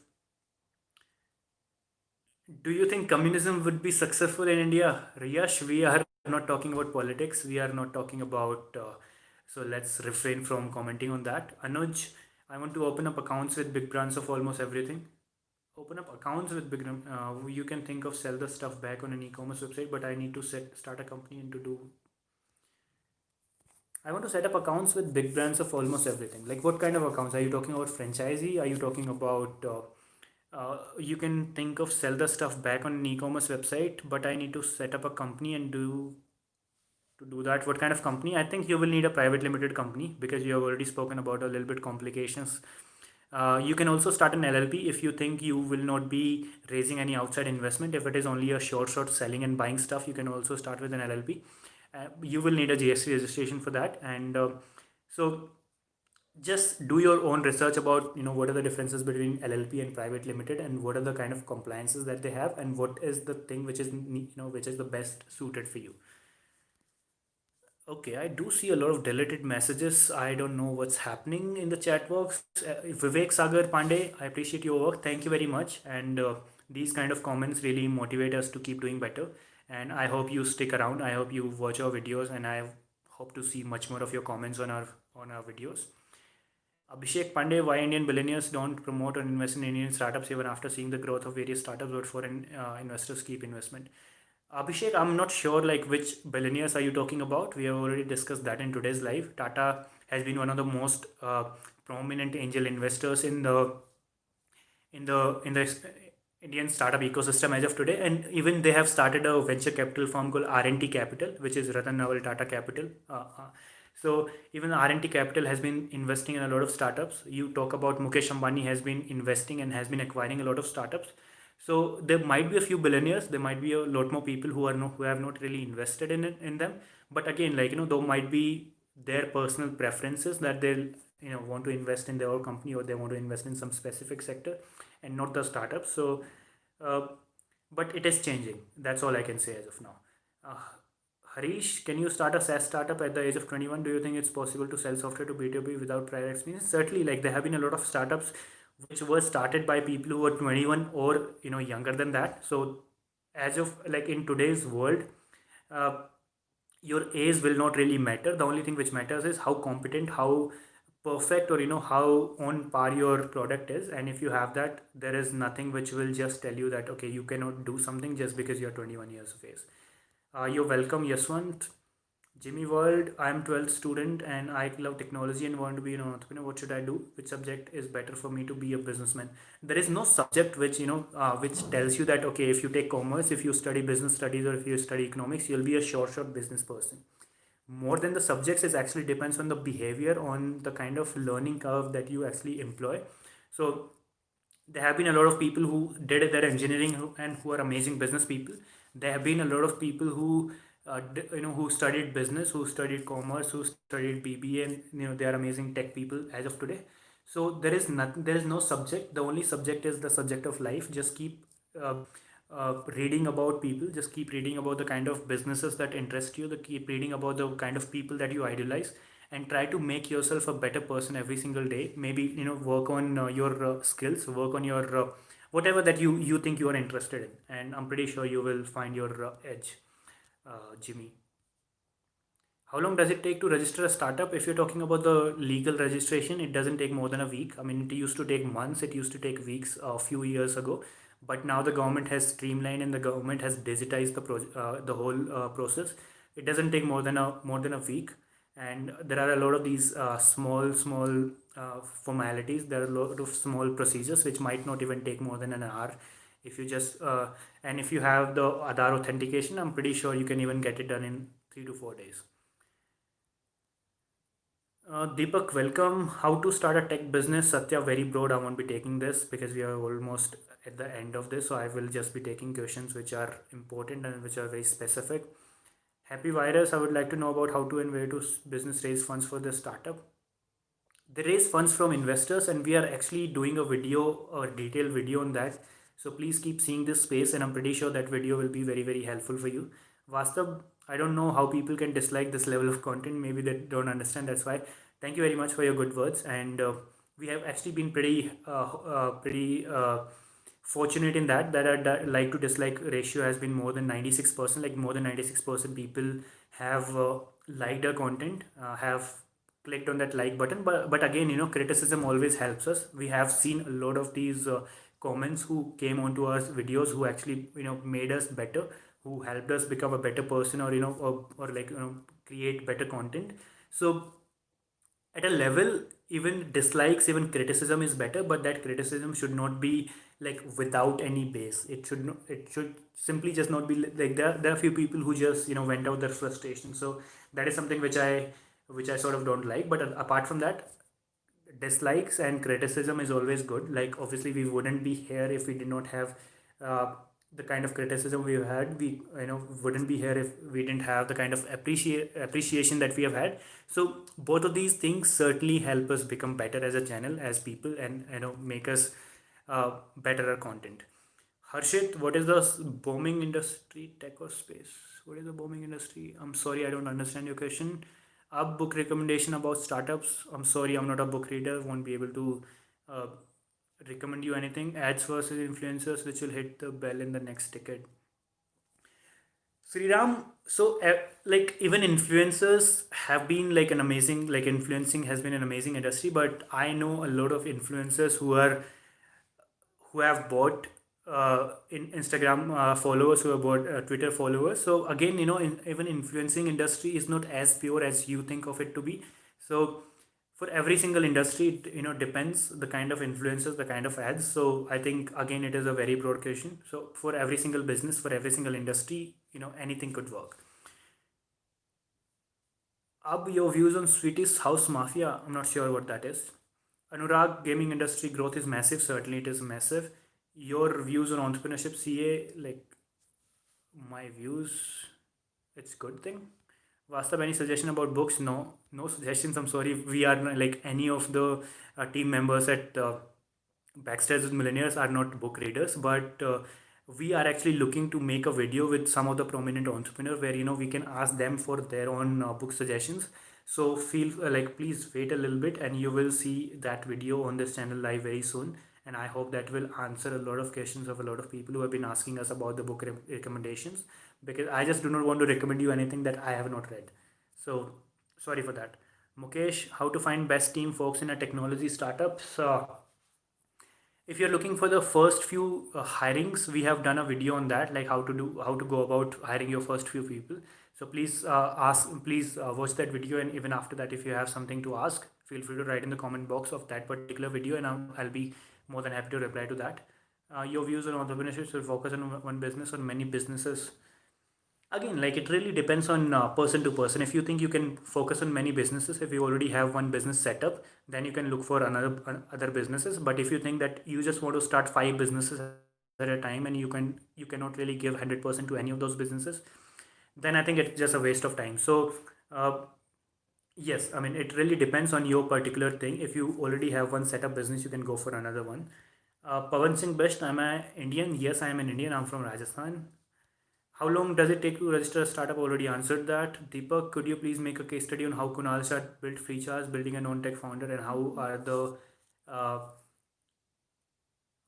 Speaker 1: Do you think communism would be successful in India? Riyash, we are not talking about politics. We are not talking about. So let's refrain from commenting on that. Anuj, I want to open up accounts with big brands of almost everything. Open up accounts with big. You can think of sell the stuff back on an e-commerce website, but I need to start a company and to do. I want to set up accounts with big brands of almost everything. Like what kind of accounts? Are you talking about franchisee? Are you talking about you can think of sell the stuff back on an e-commerce website, but I need to set up a company and do that. What kind of company? I think you will need a private limited company because you have already spoken about a little bit complications. You can also start an LLP if you think you will not be raising any outside investment. If it is only a short selling and buying stuff, you can also start with an LLP. You will need a GST registration for that, and so just do your own research about what are the differences between LLP and private limited, and what are the kind of compliances that they have, and what is the thing which is which is the best suited for you. Okay, I do see a lot of deleted messages. I don't know what's happening in the chat box. Vivek Sagar Pandey, I appreciate your work. Thank you very much. And these kind of comments really motivate us to keep doing better. And I hope you stick around. I hope you watch our videos, and I hope to see much more of your comments on our videos. Abhishek Pandey, why Indian billionaires don't promote or invest in Indian startups even after seeing the growth of various startups, but foreign investors keep investment? Abhishek, I'm not sure like which billionaires are you talking about. We have already discussed that in today's live. Tata has been one of the most prominent angel investors in the Indian startup ecosystem as of today, and even they have started a venture capital firm called R&T Capital, which is Ratan Naval Tata Capital. So even R&T Capital has been investing in a lot of startups. You talk about Mukesh Ambani has been investing and has been acquiring a lot of startups. So there might be a few billionaires. There might be a lot more people who have not really invested in them. But again, like there might be their personal preferences that they'll want to invest in their own company, or they want to invest in some specific sector and not the startups. So, uh, but it is changing. That's all I can say as of now. Uh, Harish, can you start a SaaS startup at the age of 21? Do you think it's possible to sell software to B2B without prior experience? Certainly, like there have been a lot of startups which were started by people who were 21 or younger than that. So as of like in today's world, uh, your age will not really matter. The only thing which matters is how competent, how perfect, or how on par your product is. And if you have that, there is nothing which will just tell you that okay, you cannot do something just because you're 21 years of age. You're welcome, Yaswant. Jimmy World, I'm 12th student and I love technology and want to be an entrepreneur. What should I do? Which subject is better for me to be a businessman? There is no subject which which tells you that okay, if you take commerce, if you study business studies, or if you study economics, you'll be a short business person. More than the subjects, it actually depends on the behavior, on the kind of learning curve that you actually employ. So there have been a lot of people who did their engineering and who are amazing business people. There have been a lot of people who who studied business, who studied commerce, who studied BBA, and they are amazing tech people as of today. So there is nothing, there is no subject. The only subject is the subject of life. Just keep reading about people. Just keep reading about the kind of businesses that interest you. Keep reading about the kind of people that you idolize, and try to make yourself a better person every single day. Maybe work on your skills, work on your whatever that you think you are interested in, and I'm pretty sure you will find your edge. Jimmy, how long does it take to register a startup? If you're talking about the legal registration, it doesn't take more than a week. I mean, it used to take months, it used to take weeks a few years ago. But now the government has streamlined and the government has digitized the whole process. It doesn't take more than a week, and there are a lot of these small formalities. There are a lot of small procedures which might not even take more than an hour. If you just and if you have the Aadhaar authentication, I'm pretty sure you can even get it done in 3 to 4 days. Deepak, welcome. How to start a tech business? Satya, very broad. I won't be taking this because we are almost at the end of this. So I will just be taking questions which are important and which are very specific. Happy Virus, I would like to know about how to and where to business raise funds for the startup. They raise funds from investors, and we are actually doing a detailed video on that. So please keep seeing this space, and I'm pretty sure that video will be very, very helpful for you. Vastav, I don't know how people can dislike this level of content. Maybe they don't understand. That's why. Thank you very much for your good words. And we have actually been pretty fortunate in that our like to dislike ratio has been more than 96%. Like more than 96% people have liked our content, have clicked on that like button. But again, criticism always helps us. We have seen a lot of these comments who came onto our videos, who actually made us better, who helped us become a better person, or or like create better content. So at a level, even dislikes, even criticism is better, but that criticism should not be like without any base. It should simply just not be like there are few people who just went out their frustration. So that is something which I sort of don't like. But apart from that, dislikes and criticism is always good. Like obviously we wouldn't be here if we did not have uh, the kind of criticism we've had. We wouldn't be here if we didn't have the kind of appreciation that we have had. So both of these things certainly help us become better as a channel, as people, and make us better at content. Harshit, what is the booming industry, tech or space? What is the booming industry? I'm sorry, I don't understand your question. Up book recommendation about startups. I'm sorry, I'm not a book reader. Won't be able to uh, recommend you anything. Ads versus influencers, which will hit the bell in the next decade. Sriram, so like even influencers have been like an amazing, like influencing has been an amazing industry, but I know a lot of influencers who have bought in Instagram followers, who have bought Twitter followers. So again, even influencing industry is not as pure as you think of it to be. So for every single industry, it depends the kind of influencers, the kind of ads. So I think again it is a very broad question. So for every single business, for every single industry, anything could work. Your views on Swedish House Mafia? I'm not sure what that is. Anurag, gaming industry growth is massive. Certainly, it is massive. Your views on entrepreneurship, CA, like my views, it's good thing. Vastav, any suggestion about books? No, no suggestions. I'm sorry. We are not, like any of the team members at Backstairs with Millionaires are not book readers, but we are actually looking to make a video with some of the prominent entrepreneurs where we can ask them for their own book suggestions. So feel like please wait a little bit, and you will see that video on this channel live very soon. And I hope that will answer a lot of questions of a lot of people who have been asking us about the book recommendations, because I just do not want to recommend you anything that I have not read. So sorry for that. Mukesh, how to find best team folks in a technology startups? If you're looking for the first few hirings, we have done a video on that, like how to go about hiring your first few people. So please watch that video, and even after that, if you have something to ask, feel free to write in the comment box of that particular video, and I'll be more than happy to reply to that. Your views on entrepreneurship should focus on one business or many businesses. Again, like it really depends on person to person. If you think you can focus on many businesses, if you already have one business set up, then you can look for other businesses. But if you think that you just want to start five businesses at a time, and you cannot really give 100% to any of those businesses, then I think it's just a waste of time. So uh, yes, I mean, it really depends on your particular thing. If you already have one setup business, you can go for another one. Pawan Singh Best, am I Indian? Yes, I am an Indian. I'm from Rajasthan. How long does it take to register a startup? Already answered that. Deepak, could you please make a case study on how Kunal Shah built Freecharge, building a non-tech founder, and how are the uh,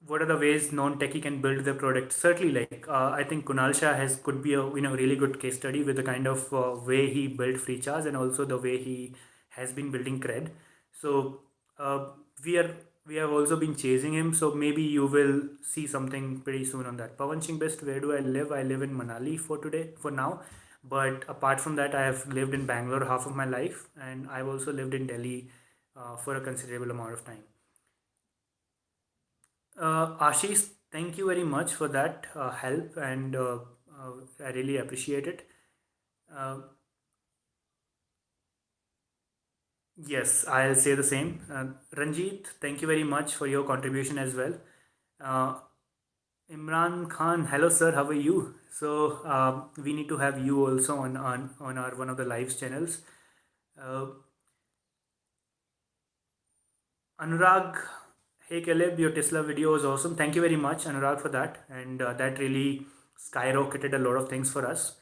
Speaker 1: what are the ways non-techie can build their product? Certainly, like I think Kunal Shah has could be a really good case study with the kind of way he built Freecharge, and also the way he has been building cred. So uh, we are we have also been chasing him. So maybe you will see something pretty soon on that. Pawan Singh Best, where do I live? I live in Manali for now. But apart from that, I have lived in Bangalore half of my life, and I've also lived in Delhi for a considerable amount of time. Ashish, thank you very much for that help, and I really appreciate it. Uh, yes, I'll say the same. Ranjit, thank you very much for your contribution as well. Uh, Imran Khan, hello sir, how are you? So we need to have you also on our one of the live channels. Uh, Anurag, hey Caleb, your Tesla video was awesome. Thank you very much, Anurag, for that. And that really skyrocketed a lot of things for us.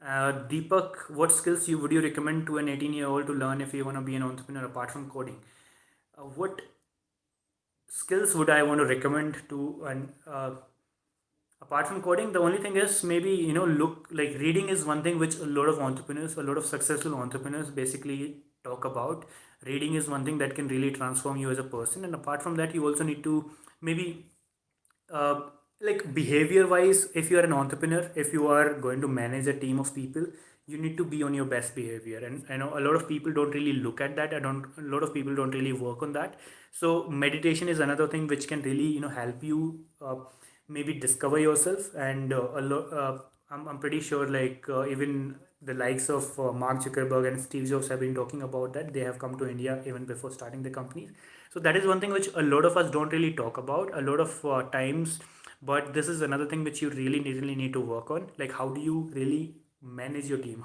Speaker 1: Deepak, what skills would you recommend to an 18-year-old to learn if you want to be an entrepreneur apart from coding? What skills would I want to recommend to an apart from coding? The only thing is maybe look, like reading is one thing which a lot of successful entrepreneurs basically talk about. Reading is one thing that can really transform you as a person, and apart from that, you also need to maybe uh, like behavior wise, if you are an entrepreneur, if you are going to manage a team of people, you need to be on your best behavior. And I know a lot of people don't really look at that. A lot of people don't really work on that. So meditation is another thing which can really help you maybe discover yourself. And I'm pretty sure, like even the likes of Mark Zuckerberg and Steve Jobs have been talking about that. They have come to India even before starting the companies. So that is one thing which a lot of us don't really talk about a lot of times. But this is another thing which you really need to work on. Like, how do you really manage your team?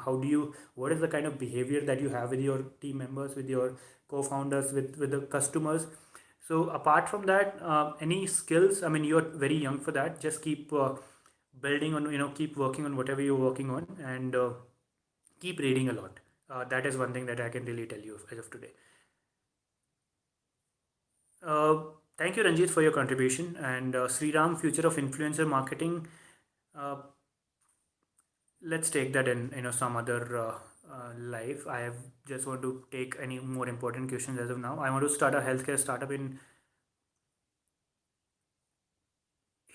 Speaker 1: What is the kind of behavior that you have with your team members, with your co-founders, with the customers? So apart from that, any skills, I mean, you're very young for that. Just keep building on, keep working on whatever you're working on, and keep reading a lot. That is one thing that I can really tell you as of today. Uh, Thank you, Ranjit, for your contribution. And Sriram, future of influencer marketing. Uh, let's take that in some other live. I have just want to take any more important questions as of now. I want to start a healthcare startup in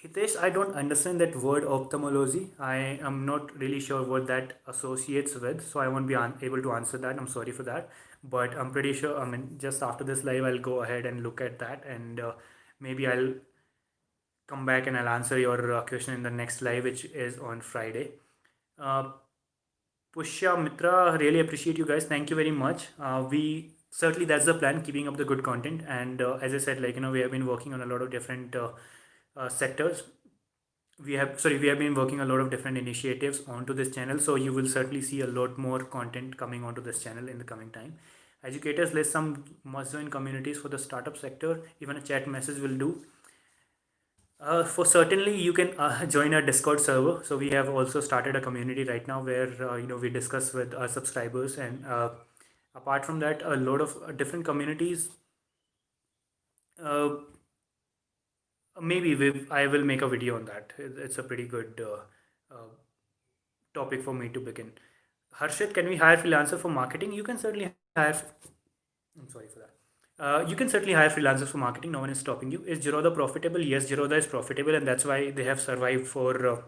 Speaker 1: Hitesh. I don't understand that word ophthalmology. I am not really sure what that associates with, so I won't be able to answer that. I'm sorry for that, but I'm pretty sure. I mean, just after this live, I'll go ahead and look at that, and maybe I'll come back and I'll answer your question in the next live, which is on Friday. Uh, Pushya Mitra, really appreciate you guys. Thank you very much. We certainly, that's the plan, keeping up the good content. And as I said, like we have been working on a lot of different sectors. We have been working a lot of different initiatives onto this channel. So you will certainly see a lot more content coming onto this channel in the coming time. Educators, list some must join communities for the startup sector. Even a chat message will do. For certainly, you can join our Discord server. So we have also started a community right now where we discuss with our subscribers, and apart from that, a lot of different communities. Uh, I will make a video on that. It's a pretty good topic for me to begin. Harshit, can we hire freelancer for marketing? You can certainly hire. I'm sorry for that. You can certainly hire freelancers for marketing. No one is stopping you. Is Jiroda profitable? Yes, Jiroda is profitable, and that's why they have survived for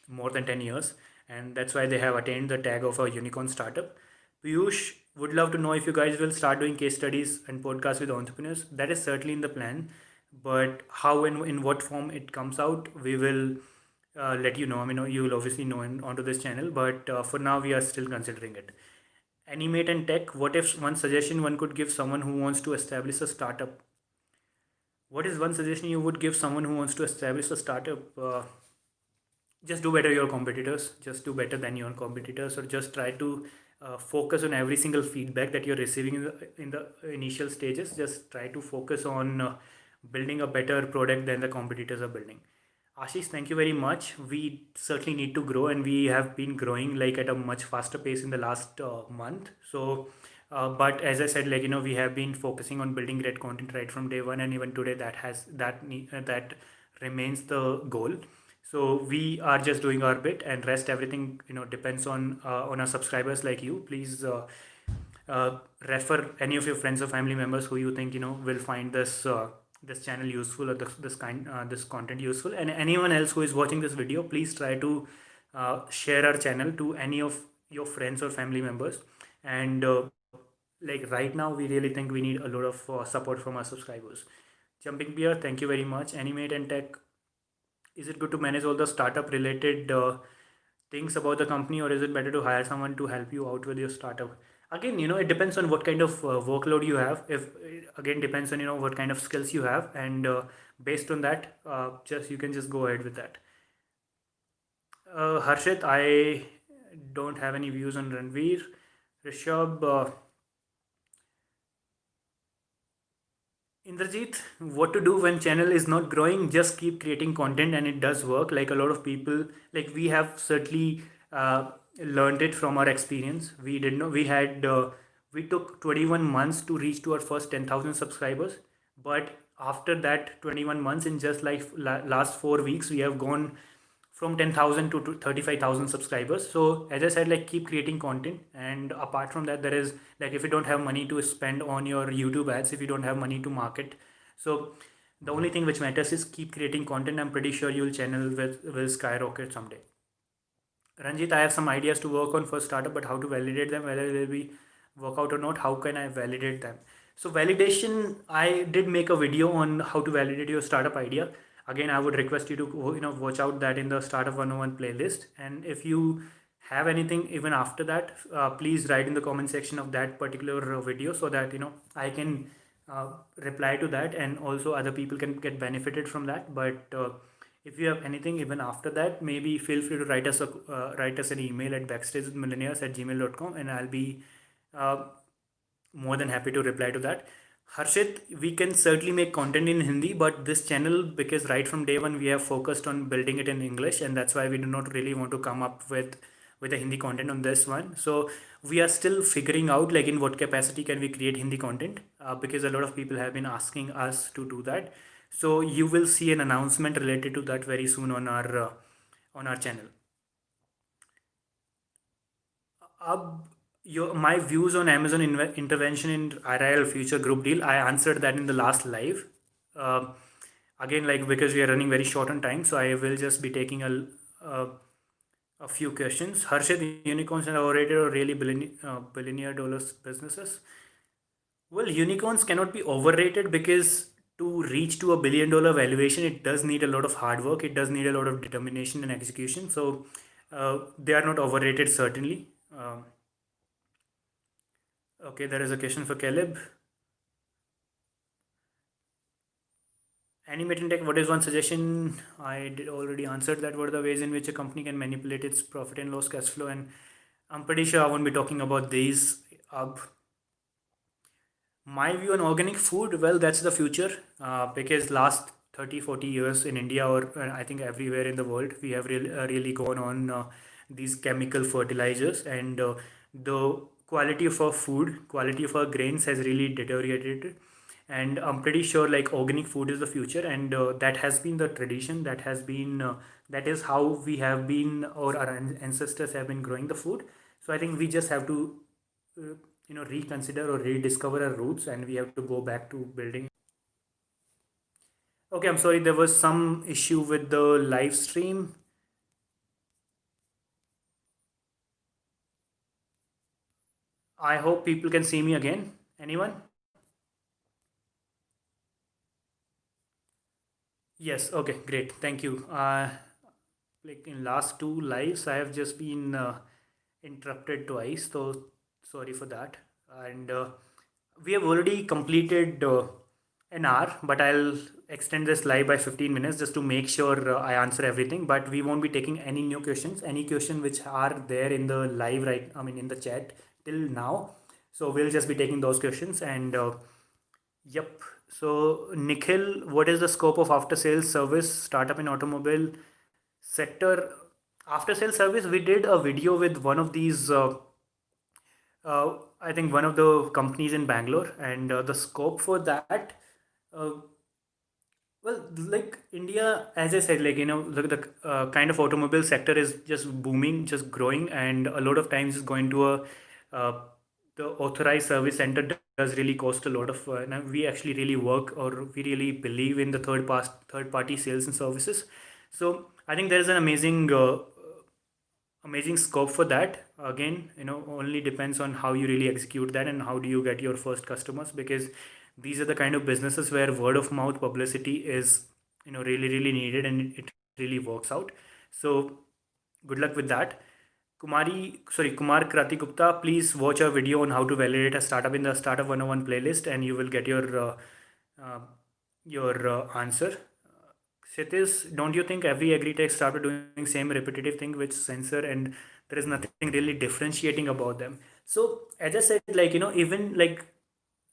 Speaker 1: more than 10 years, and that's why they have attained the tag of a unicorn startup. Piyush would love to know if you guys will start doing case studies and podcasts with entrepreneurs. That is certainly in the plan, but how and in what form it comes out, we will let you know. I mean, you will obviously know onto this channel, but for now, we are still considering it. Animate and tech. What if one suggestion one could give someone who wants to establish a startup? What is one suggestion you would give someone who wants to establish a startup? Just do better your competitors. Just do better than your competitors, or just try to focus on every single feedback that you're receiving in the initial stages. Just try to focus on building a better product than the competitors are building. Ashish, thank you very much. We certainly need to grow, and we have been growing like at a much faster pace in the last month. So, but as I said, like we have been focusing on building great content right from day one, and even today that remains the goal. So we are just doing our bit, and rest everything depends on our subscribers like you. Please refer any of your friends or family members who you think will find this channel useful, or this content useful, and anyone else who is watching this video, please try to share our channel to any of your friends or family members. And like right now, we really think we need a lot of support from our subscribers. Jumping Beer, thank you very much. Animate and Tech, is it good to manage all the startup related things about the company, or is it better to hire someone to help you out with your startup? Again, it depends on what kind of workload you have. If again depends on what kind of skills you have, and based on that, just you can just go ahead with that. Harshit, I don't have any views on Ranveer. Rishabh, Indrajit, what to do when channel is not growing? Just keep creating content, and it does work. Like a lot of people, like we have certainly learned it from our experience. We did not. We took 21 months to reach to our first 10,000 subscribers, but after that 21 months, in just like last 4 weeks, we have gone from 10,000 to 35,000 subscribers. So as I said, like keep creating content, and apart from that, there is like if you don't have money to spend on your YouTube ads, if you don't have money to market, so the only thing which matters is keep creating content. I'm pretty sure your channel will skyrocket someday. Ranjit, I have some ideas to work on for startup, but how to validate them, whether they will be work out or not, how can I validate them? So validation, I did make a video on how to validate your startup idea. Again, I would request you to watch out that in the Startup 101 playlist. And if you have anything even after that, please write in the comment section of that particular video, so that I can reply to that, and also other people can get benefited from that. But if you have anything even after that, maybe feel free to write us an email at backstagewithmillionaires@gmail.com, and I'll be uh, more than happy to reply to that. Harshit, we can certainly make content in Hindi, but this channel, because right from day one we have focused on building it in English, and that's why we do not really want to come up with a Hindi content on this one. So we are still figuring out like in what capacity can we create Hindi content, because a lot of people have been asking us to do that. So you will see an announcement related to that very soon on our channel. My views on Amazon intervention in RIL future group deal, I answered that in the last live. Uh, Again, like because we are running very short on time, so I will just be taking a few questions. Harshit, unicorns are overrated or really billionaire dollars businesses? Well, unicorns cannot be overrated, because to reach to $1 billion valuation, it does need a lot of hard work. It does need a lot of determination and execution. So they are not overrated, certainly. Okay, there is a question for Caleb. Animate and tech, what is one suggestion? I did already answered that. What are the ways in which a company can manipulate its profit and loss, cash flow? And I'm pretty sure I won't be talking about these. My view on organic food, well, that's the future, because last 30-40 years in India, or I think everywhere in the world, we have really gone on these chemical fertilizers, and the quality of our food, quality of our grains has really deteriorated. And I'm pretty sure like organic food is the future, and that has been the tradition, that is how we have been, or our ancestors have been growing the food. So I think we just have to reconsider or rediscover our roots, and we have to go back to building. Okay, I'm sorry, there was some issue with the live stream. I hope people can see me again. Anyone? Yes, okay, great. Thank you. Like in last two lives, I have just been interrupted twice, so sorry for that. And we have already completed an hour, but I'll extend this live by 15 minutes just to make sure I answer everything. But we won't be taking any new questions, any question which are there in the live right, I mean in the chat till now. So we'll just be taking those questions and yep. So Nikhil, what is the scope of after sales service startup in automobile sector? After sales service, we did a video with one of these I think one of the companies in Bangalore, and the scope for that, uh, well, like India, as I said, like the kind of automobile sector is just booming, just growing, and a lot of times is going to a uh, the authorized service center does really cost a lot of. Now we actually really work or we really believe in the third party sales and services. So I think there is an amazing scope for that. Again, only depends on how you really execute that and how do you get your first customers, because these are the kind of businesses where word of mouth publicity is really needed, and it really works out. So good luck with that. Kumar Krati Gupta, please watch our video on how to validate a startup in the Startup 101 playlist, and you will get uh, your answer. Kshitiz, don't you think every agri-tech started doing same repetitive thing which censor, and there is nothing really differentiating about them? So as I said, like even like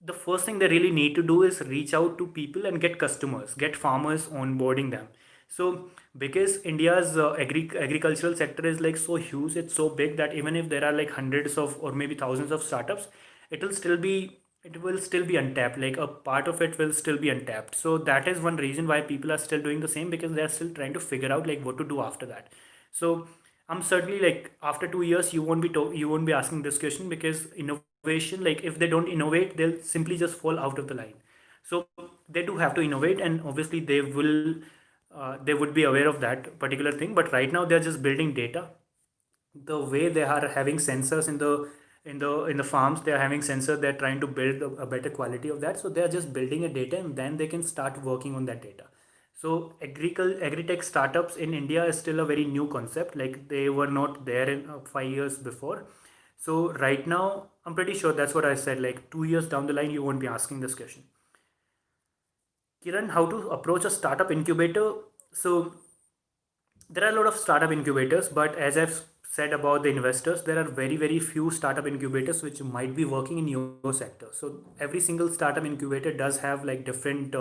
Speaker 1: the first thing they really need to do is reach out to people and get customers, get farmers onboarding them. So because India's agricultural sector is like so huge, it's so big that even if there are like hundreds of or maybe thousands of startups, it'll still be it will still be untapped. Like a part of it will still be untapped. So that is one reason why people are still doing the same, because they are still trying to figure out like what to do after that. So I'm certainly like after 2 years you won't be asking this question, because innovation, like if they don't innovate, they'll simply just fall out of the line. So they do have to innovate, and obviously they would be aware of that particular thing. But right now they're just building data. The way they are having sensors in the farms, they are having sensors, they're trying to build a better quality of that, so they are just building a data and then they can start working on that data. So agri-tech startups in India is still a very new concept, like they were not there in 5 years before. So right now I'm pretty sure that's what I said, like 2 years down the line you won't be asking this question. Kiran, how to approach a startup incubator? So there are a lot of startup incubators, but as I've said about the investors, there are very few startup incubators which might be working in your sector. So every single startup incubator does have like different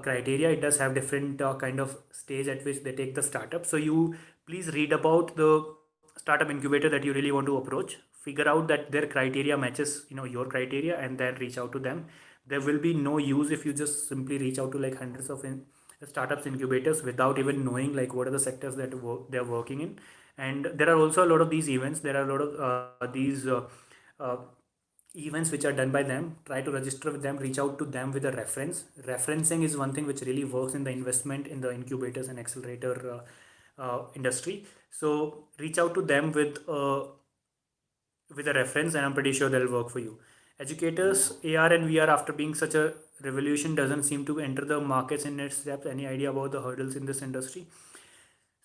Speaker 1: criteria. It does have different kind of stage at which they take the startup. So you please read about the startup incubator that you really want to approach, figure out that their criteria matches your criteria, and then reach out to them. There will be no use if you just simply reach out to like hundreds of startups incubators without even knowing like what are the sectors that they're working in. And there are also a lot of these events, there are a lot of these uh, events which are done by them. Try to register with them, reach out to them with a reference. Referencing is one thing which really works in the investment in the incubators and accelerator industry. So reach out to them with a reference, and I'm pretty sure they'll work for you. Educators, AR and VR, after being such a revolution, doesn't seem to enter the markets in its depth. Any idea about the hurdles in this industry?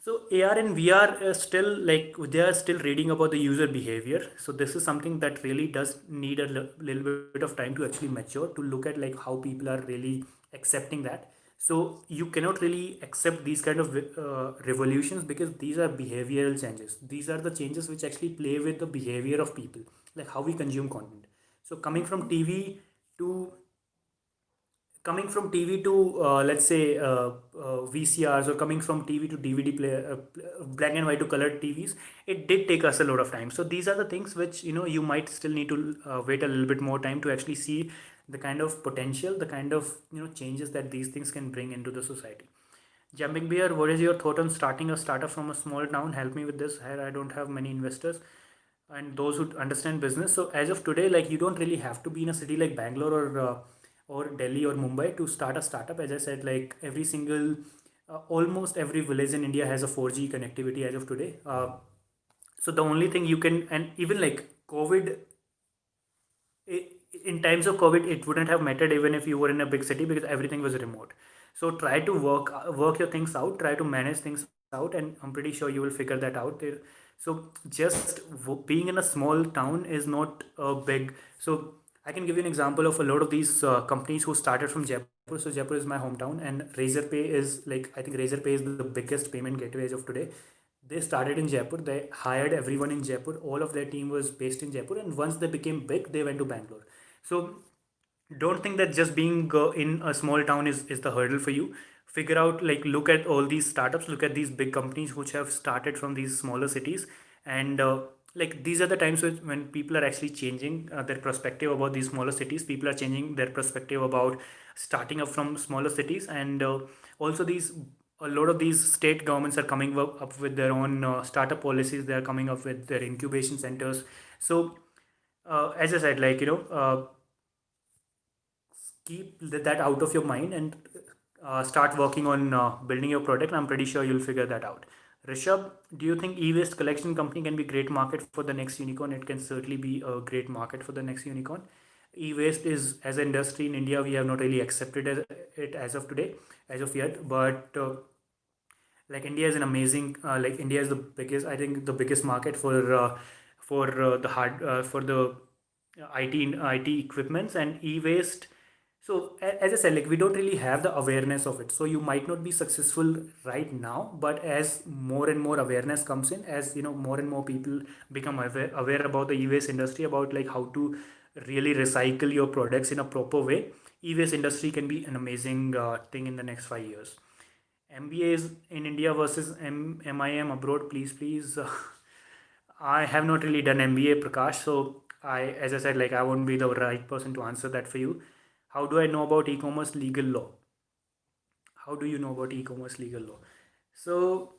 Speaker 1: So AR and VR is still like they are still reading about the user behavior. So this is something that really does need a little bit of time to actually mature, to look at like how people are really accepting that. So you cannot really accept these kind of revolutions, because these are behavioral changes. These are the changes which actually play with the behavior of people, like how we consume content. So coming from TV to let's say VCRs, or coming from TV to DVD player, black and white to colored TVs, it did take us a lot of time. So these are the things which you might still need to wait a little bit more time to actually see the kind of potential, the kind of changes that these things can bring into the society. Jumping Beer, what is your thought on starting a startup from a small town? Help me with this. Here I don't have many investors. and those who understand business. So as of today, like you don't really have to be in a city like Bangalore or Delhi or Mumbai to start a startup. As I said, like every single almost every village in India has a 4G connectivity as of today. So the only thing you can, and even like COVID, i- in times of COVID, it wouldn't have mattered even if you were in a big city because everything was remote. So try to work your things out, try to manage things out, and I'm pretty sure you will figure that out there. So just being in a small town is not a big. So I can give you an example of a lot of these companies who started from Jaipur. So Jaipur is my hometown, and Razorpay is like, I think Razorpay is the biggest payment gateway as of today. They started in Jaipur. They hired everyone in Jaipur. All of their team was based in Jaipur, and once they became big, they went to Bangalore. So don't think that just being in a small town is the hurdle for you. Figure out, like, look at all these startups, look at these big companies which have started from these smaller cities, and like these are the times when people are actually changing their perspective about these smaller cities. People are changing their perspective about starting up from smaller cities, and also these a lot of these state governments are coming up with their own startup policies. They are coming up with their incubation centers. So as I said, like, keep that out of your mind and start working on building your product. I'm pretty sure you'll figure that out. Rishabh, do you think e-waste collection company can be great market for the next unicorn? It can certainly be a great market for the next unicorn. E-waste is, as an industry in India, we have not really accepted it as of today, as of yet. But like India is an amazing, like India is the biggest, I think the biggest market for the hard for the IT equipments and e-waste. So as I said, like we don't really have the awareness of it. So you might not be successful right now, but as more and more awareness comes in, as more and more people become aware about the e-waste industry, about like how to really recycle your products in a proper way, e-waste industry can be an amazing thing in the next 5 years. MBA is in India versus MIM abroad. Please. I have not really done MBA, Prakash. So as I said, like I won't be the right person to answer that for you. How do I know about e-commerce legal law? How do you know about e-commerce legal law? So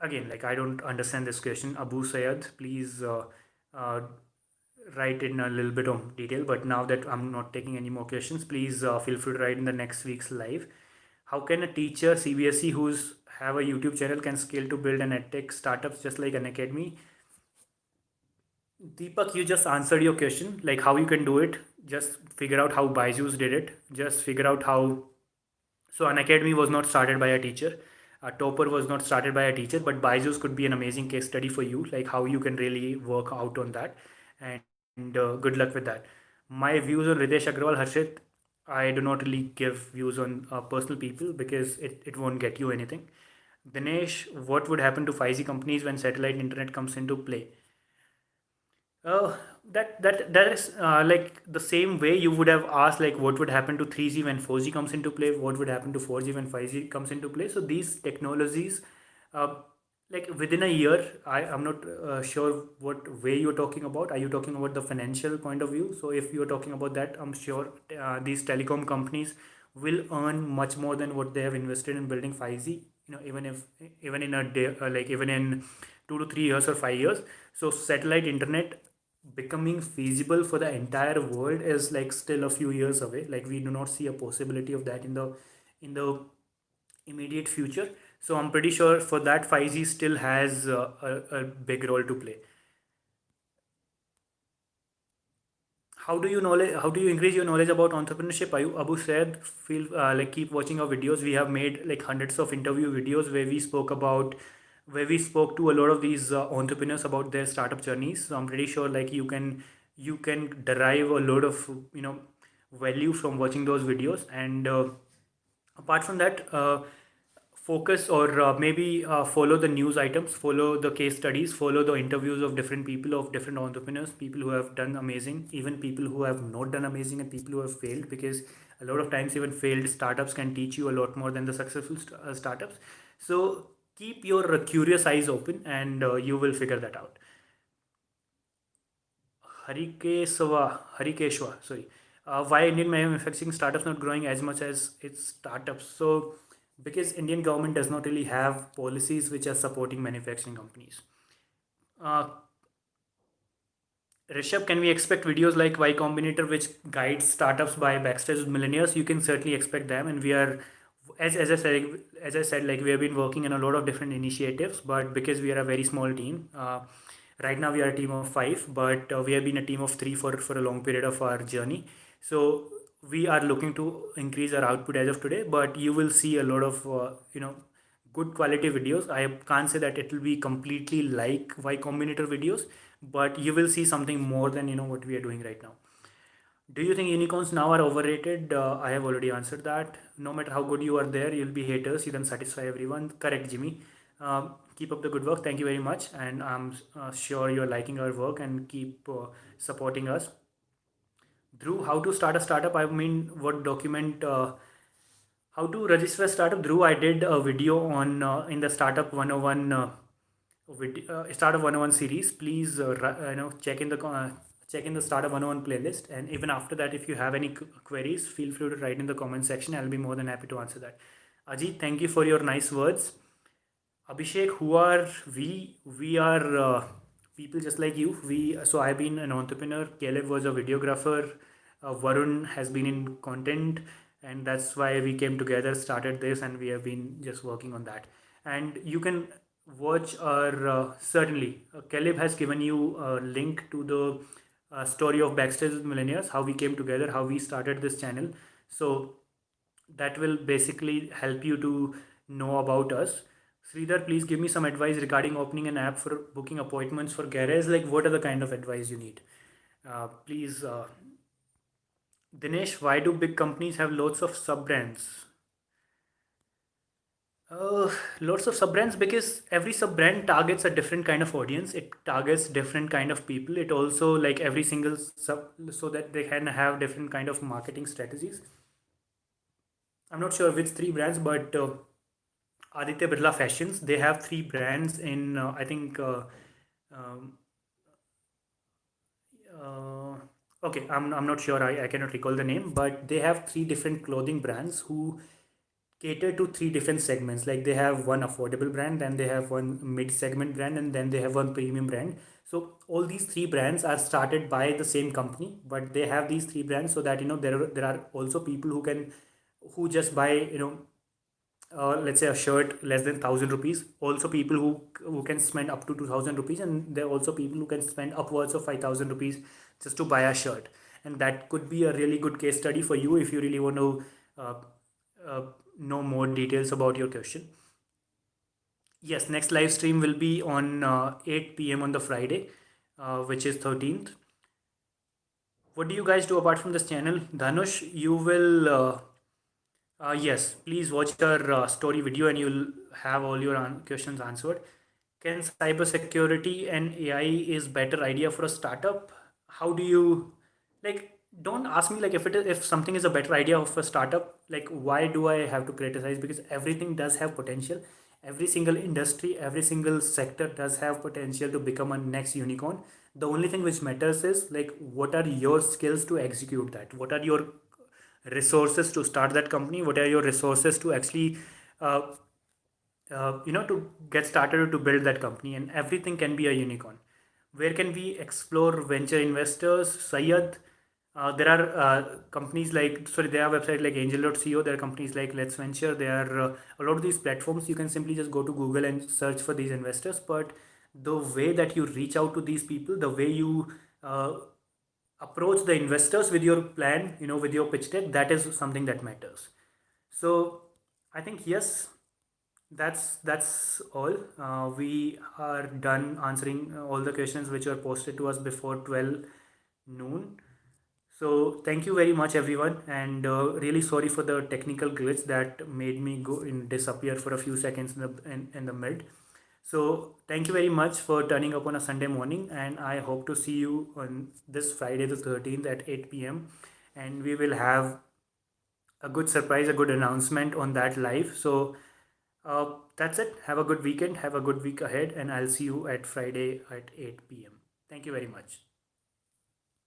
Speaker 1: again, like I don't understand this question. Abu Sayed, please uh, write in a little bit of detail. But now that I'm not taking any more questions, please feel free to write in the next week's live. How can a teacher CBSE who's have a YouTube channel can scale to build an edtech startups just like an academy? Deepak, you just answered your question, like how you can do it. Just figure out how Byju's did it. Just figure out how. So an academy was not started by a teacher. A Topper was not started by a teacher, but Byju's could be an amazing case study for you, like how you can really work out on that. And good luck with that. My views on Ritesh Agrawal, Harshit, I do not really give views on personal people because it won't get you anything. Dinesh, what would happen to 5G companies when satellite internet comes into play? Uh, that is like the same way you would have asked like what would happen to 3G when 4G comes into play, what would happen to 4G when 5G comes into play. So these technologies, uh, like within a year, I'm not sure what way you're talking about. Are you talking about the financial point of view? So if you're talking about that, I'm sure these telecom companies will earn much more than what they have invested in building 5G. Even in a day, like even in 2 to 3 years or 5 years. So satellite internet becoming feasible for the entire world is like still a few years away. Like we do not see a possibility of that in the immediate future. So I'm pretty sure for that 5G still has a big role to play. How do you increase your knowledge about entrepreneurship? Abu said, feel like keep watching our videos. We have made like hundreds of interview videos where we spoke to a lot of these entrepreneurs about their startup journeys. So I'm pretty sure like you can derive a lot of value from watching those videos. And apart from that, focus or maybe follow the news items, follow the case studies, follow the interviews of different people, of different entrepreneurs, people who have done amazing, even people who have not done amazing, and people who have failed, because a lot of times even failed startups can teach you a lot more than the successful startups. So keep your curious eyes open, and you will figure that out. Harikeshwa, sorry. Why Indian manufacturing startups not growing as much as its startups? So, because Indian government does not really have policies which are supporting manufacturing companies. Uh, Rishabh, can we expect videos like Y Combinator, which guides startups by backstage with millionaires? You can certainly expect them, and we are, as I said, like we have been working on a lot of different initiatives, but because we are a very small team, right now we are a team of five, but we have been a team of three for a long period of our journey. So we are looking to increase our output as of today, but you will see a lot of good quality videos. I can't say that it will be completely like Y Combinator videos, but you will see something more than what we are doing right now. Do you think unicorns now are overrated? I have already answered that. No matter how good you are there, you'll be haters. You can satisfy everyone. Correct, Jimmy. Keep up the good work. Thank you very much, and I'm sure you're liking our work and keep supporting us. Drew, how to start a startup? I mean, what document? How to register a startup? Drew, I did a video on in the Startup 101 Startup 101 series. Please check in the Startup 101 playlist, and even after that, if you have any queries, feel free to write in the comment section. I'll be more than happy to answer that. Ajit, thank you for your nice words. Abhishek, who are we? We are people just like you. So I've been an entrepreneur. Caleb was a videographer. Varun has been in content, and that's why we came together, started this, and we have been just working on that. And you can watch our certainly. Caleb has given you a link to the story of Backstage with Millionaires, how we came together, how we started this channel. So that will basically help you to know about us. Sridhar, please give me some advice regarding opening an app for booking appointments for garage. Like, what are the kind of advice you need? Please, Dinesh, why do big companies have lots of sub brands? Uh, Lots of sub brands because every sub brand targets a different kind of audience. It targets different kind of people. It also like every single sub so that they can have different kind of marketing strategies. I'm not sure which three brands, but Aditya Birla Fashions. They have three brands in I think. Um, uh, okay, I'm not sure. I cannot recall the name, but they have three different clothing brands who cater to three different segments. Like they have one affordable brand, then they have one mid segment brand, and then they have one premium brand. So all these three brands are started by the same company, but they have these three brands so that there are also people who just buy let's say a shirt less than 1,000 rupees. Also people who can spend up to 2,000 rupees, and there are also people who can spend upwards of 5,000 rupees just to buy a shirt. And that could be a really good case study for you if you really want to uh, uh, know more details about your question. Yes, next live stream will be on 8 p.m. on the Friday, which is 13th. What do you guys do apart from this channel? Dhanush, you will yes, please watch our story video and you'll have all your questions answered. Can cybersecurity and AI is better idea for a startup? How do you like? Don't ask me like if something is a better idea of a startup. Like why do I have to criticize? Because everything does have potential. Every single industry, every single sector does have potential to become a next unicorn. The only thing which matters is like what are your skills to execute that? What are your resources to start that company? What are your resources to actually uh, to get started or to build that company? And everything can be a unicorn. Where can we explore venture investors? Sayed, there are companies like sorry there are websites like angel.co. There are companies like Let's Venture. There are a lot of these platforms. You can simply just go to Google and search for these investors, but the way that you reach out to these people, the way you uh, approach the investors with your plan, with your pitch deck, that is something that matters. So I think yes, that's all. We are done answering all the questions which were posted to us before 12 noon. So thank you very much, everyone, and really sorry for the technical glitch that made me go in disappear for a few seconds in the mid. So thank you very much for turning up on a Sunday morning, and I hope to see you on this Friday the 13th at 8 p.m. And we will have a good surprise, a good announcement on that live. So that's it. Have a good weekend. Have a good week ahead, and I'll see you at Friday at 8 p.m. Thank you very much.